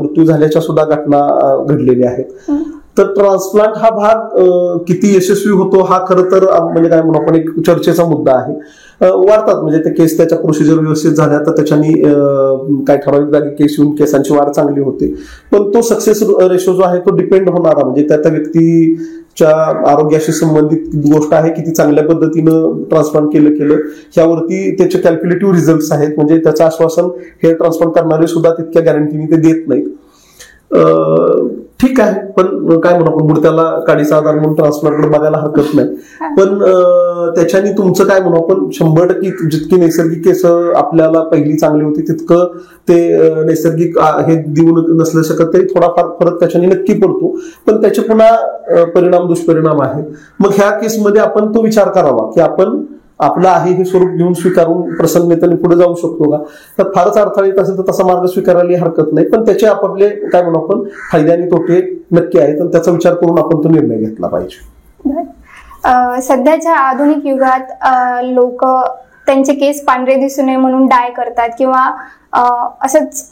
मृत्यू झाल्याच्या सुद्धा घटना घडलेल्या आहेत. तर ट्रान्सप्लांट हा भाग किती यशस्वी होतो हा खरं तर म्हणजे काय म्हणून आपण एक चर्चेचा मुद्दा आहे. वाढतात म्हणजे ते केस त्याच्या प्रोसिजर व्यवस्थित झाल्या तर त्याच्यानी काही ठराविक जागी केस येऊन केसांची वाढ चांगली होते. पण तो सक्सेस रेशो जो आहे तो डिपेंड होणारा म्हणजे त्या व्यक्तीच्या आरोग्याशी संबंधित गोष्ट आहे. किती चांगल्या पद्धतीनं ट्रान्सप्लांट केलं ह्यावरती त्याचे कॅल्क्युलेटिव्ह रिझल्ट आहेत. म्हणजे त्याचं आश्वासन हेअर ट्रान्सप्लांट करणारे सुद्धा तितक्या गॅरंटीने ते देत नाहीत. ठीक आहे, पण काय म्हणू आपण मूर्त्याला काडीचा आधार म्हणून ट्रान्सप्लांटकडे बघायला हरकत नाही. पण त्याच्यानी तुमचं काय म्हणू आपण 100% जितकी नैसर्गिक केस आपल्याला पहिली चांगली होती तितकं ते नैसर्गिक हे देऊ नसलं शकत तरी थोडाफार फरक त्याच्याने नक्की पडतो. पण त्याचे पुन्हा परिणाम दुष्परिणाम आहेत. मग ह्या केसमध्ये आपण तो विचार करावा की आपण आपलं आहे हे स्वरूप घेऊन स्वीकारून प्रसन्नतेने पुढे जाऊ शकतो का? तर फारच अडथळे येत असेल तर तसा मार्ग स्वीकारायला हरकत नाही. पण त्याचे आपापले काय म्हणू आपण फायदे आणि तोटे नक्की आहेत आणि त्याचा विचार करून आपण तो निर्णय घेतला पाहिजे. सध्याच्या आधुनिक युगात लोक त्यांचे केस पांढरे दिसू नये म्हणून डाय करतात किंवा असंच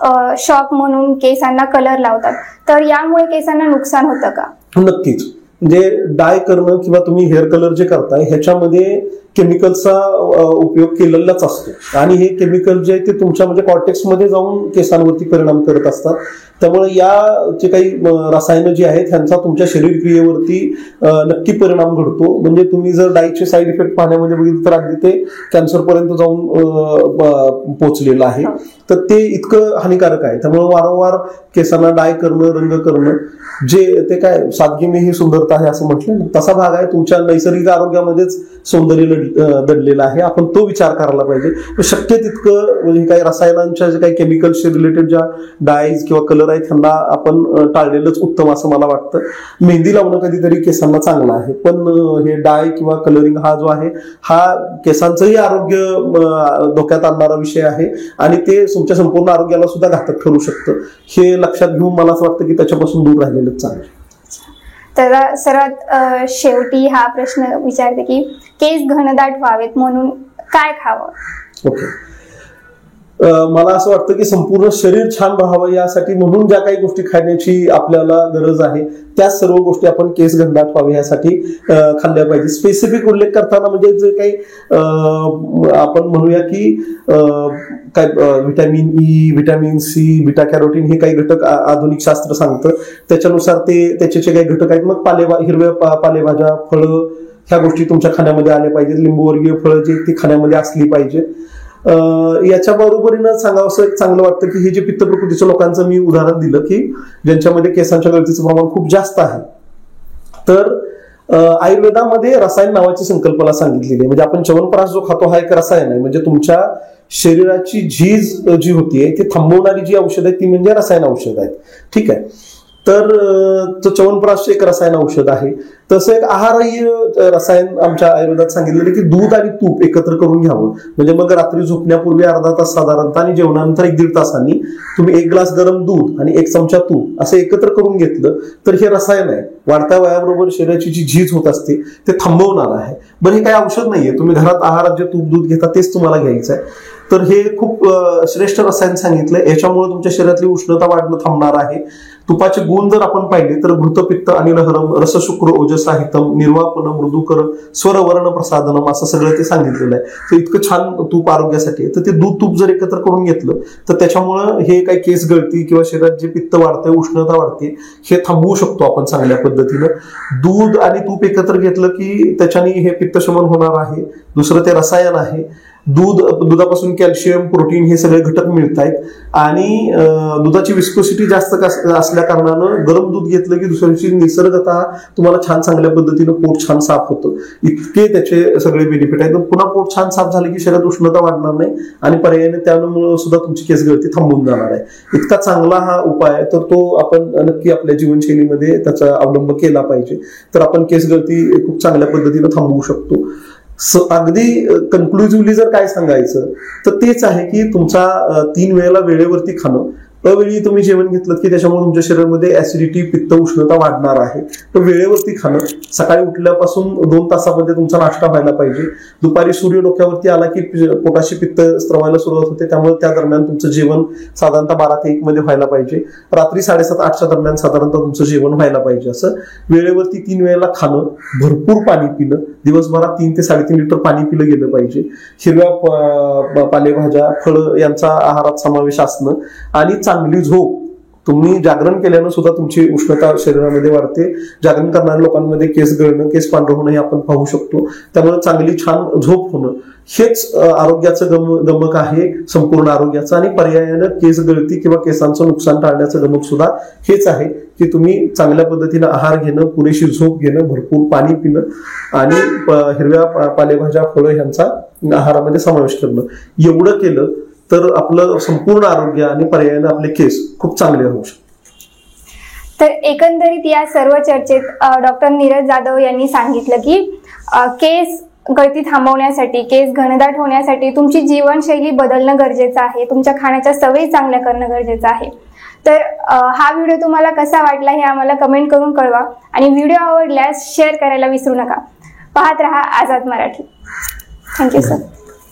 शॉक म्हणून केसांना कलर लावतात. तर यामुळे केसांना नुकसान होतं का? नक्कीच. म्हणजे डाय करणं किंवा तुम्ही हेअर कलर जे करताय ह्याच्यामध्ये केमिकलचा उपयोग केलेलाच असतो आणि हे केमिकल जे आहे ते तुमच्या म्हणजे कॉर्टेक्स मध्ये जाऊन केसांवरती परिणाम करत असतात. त्यामुळे या जे काही रसायनं जी आहेत त्यांचा तुमच्या शरीर क्रियेवरती नक्की परिणाम घडतो. म्हणजे तुम्ही जर डायचे साईड इफेक्ट पाहण्यामध्ये बघितलं तर अगदी ते कॅन्सरपर्यंत जाऊन पोहोचलेलं आहे. तर ते इतकं हानिकारक आहे. त्यामुळे वारंवार केसांना डाय करणं, रंग करणं, जे ते काय सादगी में ही सुंदरता आहे असं म्हटलं ना, तसा भाग आहे. तुमच्या नैसर्गिक आरोग्यामध्येच सौंदर्य दडलेलं आहे. आपण तो विचार करायला पाहिजे. शक्य तितकं म्हणजे काही रसायनांच्या जे काही केमिकल्सशी रिलेटेड ज्या डायज किंवा कलर आहेत त्यांना आपण टाळलेलंच उत्तम असं मला वाटतं. मेहंदी लावणं कधीतरी केसांना चांगलं आहे, पण हे डाय किंवा कलरिंग हा जो आहे हा केसांचंही आरोग्य धोक्यात आणणारा विषय आहे आणि ते तुमच्या संपूर्ण आरोग्याला सुद्धा घातक ठरू शकतं. हे लक्षात घेऊन मला असं वाटतं की त्याच्यापासून दूर राहिलेलंच चांगलं. तर सर्वात शेवटी हा प्रश्न विचारते की केस घनदाट व्हावेत म्हणून काय खावं? ओके, मला असं वाटतं की संपूर्ण शरीर छान राहावं यासाठी म्हणून ज्या काही गोष्टी खाण्याची आपल्याला गरज आहे त्या सर्व गोष्टी आपण केस घनदाट व्हावे यासाठी खाल्ल्या पाहिजे. स्पेसिफिक उल्लेख करताना म्हणजे जे काही आपण म्हणूया की काय vitamin E, vitamin C, beta carotene हे काही घटक आधुनिक शास्त्र सांगतं. त्याच्यानुसार त्याचे जे काही घटक आहेत, मग हिरव्या पालेभाज्या, फळं ह्या गोष्टी तुमच्या खाण्यामध्ये आल्या पाहिजेत. लिंबूवर्गीय फळं जी ती खाण्यामध्ये असली पाहिजे. याच्या बरोबरीनं सांगावं एक चांगलं वाटतं की हे जे पित्त प्रकृतीच्या लोकांचं मी उदाहरण दिलं की ज्यांच्यामध्ये केसांच्या गळतीचं प्रमाण खूप जास्त आहे, तर आयुर्वेदामध्ये रसायन नावाची संकल्पना सांगितलेली आहे. म्हणजे आपण च्यवनप्राश जो खातो हा एक रसायन आहे. म्हणजे तुमच्या शरीराची झीज जी होतीये ती थांबवणारी जी औषध आहे ती म्हणजे रसायन औषध आहेत. ठीक आहे, तर च्यवनप्राश एक रसायन औषध आहे. तसं एक आहारही रसायन आमच्या आयुर्वेदात सांगितलेलं की दूध आणि तूप एकत्र करून घ्यावं. म्हणजे मग रात्री झोपण्यापूर्वी अर्धा तास साधारणतः आणि जेवणानंतर 1-1.5 तासांनी तुम्ही 1 ग्लास गरम दूध आणि 1 चमचा तूप असं एकत्र करून घेतलं तर हे रसायन आहे. वाढत्या वयाबरोबर शरीराची जी झीज होत असते ते थांबवणार आहे. बरं, हे काही औषध नाहीये. तुम्ही घरात आहारात जे तूप दूध घेता तेच तुम्हाला घ्यायचं आहे. तर हे खूप श्रेष्ठ रसायन सांगितलंय. याच्यामुळे तुमच्या शरीरातली उष्णता वाढणं थांबणार आहे. तुपाचे गुण जर आपण पाहिले तर घृतपित्त आणि लहरम, रसशुक्र ओजसाहितम, निर्वापन, मृदुकर, स्वरवर्ण प्रसादनम असं सगळं ते सांगितलेलं आहे. तर इतकं छान तूप आरोग्यासाठी आहे. तर ते दूध तूप जर एकत्र करून घेतलं तर त्याच्यामुळं हे काही केस गळती किंवा शरीरात जे पित्त वाढतंय, उष्णता वाढते, हे थांबवू शकतो आपण चांगल्या पद्धतीनं. दूध आणि तूप एकत्र घेतलं की त्याच्याने हे पित्तशमन होणार आहे. दुसरं ते रसायन आहे. दुधापासून कॅल्शियम, प्रोटीन हे सगळे घटक मिळत आहेत. आणि दुधाची विस्कोसिटी जास्त असल्या कारणानं गरम दूध घेतलं की दुसऱ्या दिवशी निसर्गतः तुम्हाला छान चांगल्या पद्धतीनं पोट छान साफ होतं. इतके त्याचे सगळे बेनिफिट आहेत. पुन्हा पोट छान साफ झाले की शरीरात उष्णता वाढणार नाही आणि पर्यायाने त्यामुळे सुद्धा तुमची केस गळती थांबून जाणार आहे. इतका चांगला हा उपाय आहे, तर तो आपण नक्की आपल्या जीवनशैलीमध्ये त्याचा अवलंब केला पाहिजे. तर आपण केस गळती खूप चांगल्या पद्धतीनं थांबवू शकतो. अगदी कन्क्लुझिव्हली जर काय सांगायचं तर तेच आहे की तुमचा 3 वेळेला वेळेवरती खाणं. अवेळी तुम्ही जेवण घेतलं की त्याच्यामुळे तुमच्या शरीरामध्ये ऍसिडिटी, पित्त, उष्णता वाढणार आहे. तर वेळेवरती खाणं. सकाळी उठल्यापासून 2 तासामध्ये तुमचा नाश्ता व्हायला पाहिजे. दुपारी सूर्य डोक्यावरती आला की पोटाशी पित्त स्त्रवायला सुरुवात होते, त्यामुळे त्या दरम्यान तुमचं जेवण साधारणतः 12 ते 1 मध्ये व्हायला पाहिजे. रात्री 7:30-8च्या दरम्यान साधारणतः तुमचं जेवण व्हायला पाहिजे. असं वेळेवरती 3 वेळेला खाणं. भरपूर पाणी पिणं. दिवसभरात 3 ते 3.5 लिटर पाणी पिलं गेलं पाहिजे. हिरव्या पालेभाज्या, फळं यांचा आहारात समावेश असणं आणि चांगली झोप. तुम्ही जागरण केल्यानं सुद्धा तुमची उष्णता शरीरामध्ये वाढते. जागरण करणाऱ्या लोकांमध्ये केस गळणं, केस पांढरं होणं हे आपण पाहू शकतो. त्यामुळे चांगली छान झोप होणं हेच आरोग्याचं गमक आहे, संपूर्ण आरोग्याचं. आणि पर्यायानं केस गळती किंवा केसांचं नुकसान टाळण्याचं गमक सुद्धा हेच आहे की तुम्ही चांगल्या पद्धतीनं आहार घेणं, पुरेशी झोप घेणं, भरपूर पाणी पिणं आणि हिरव्या पालेभाज्या, फळं ह्यांचा आहारामध्ये समावेश करणं. एवढं केलं तर आपलं संपूर्ण आरोग्य आणि पर्यायाने आपले केस खूप चांगले होऊ शकतात. तर एकंदरीत या सर्व चर्चेत डॉक्टर नीरज जाधव यांनी सांगितलं की केस गळती थांबवण्यासाठी, केस घनदाट होण्यासाठी तुमची जीवनशैली बदलणं गरजेचं आहे. तुमच्या खाण्याच्या सवयी चांगल्या करणं गरजेचं आहे. तर हा व्हिडिओ तुम्हाला कसा वाटला हे आम्हाला कमेंट करून कळवा आणि व्हिडिओ आवडल्यास शेअर करायला विसरू नका. पाहत रहा आझाद मराठी. Thank you sir.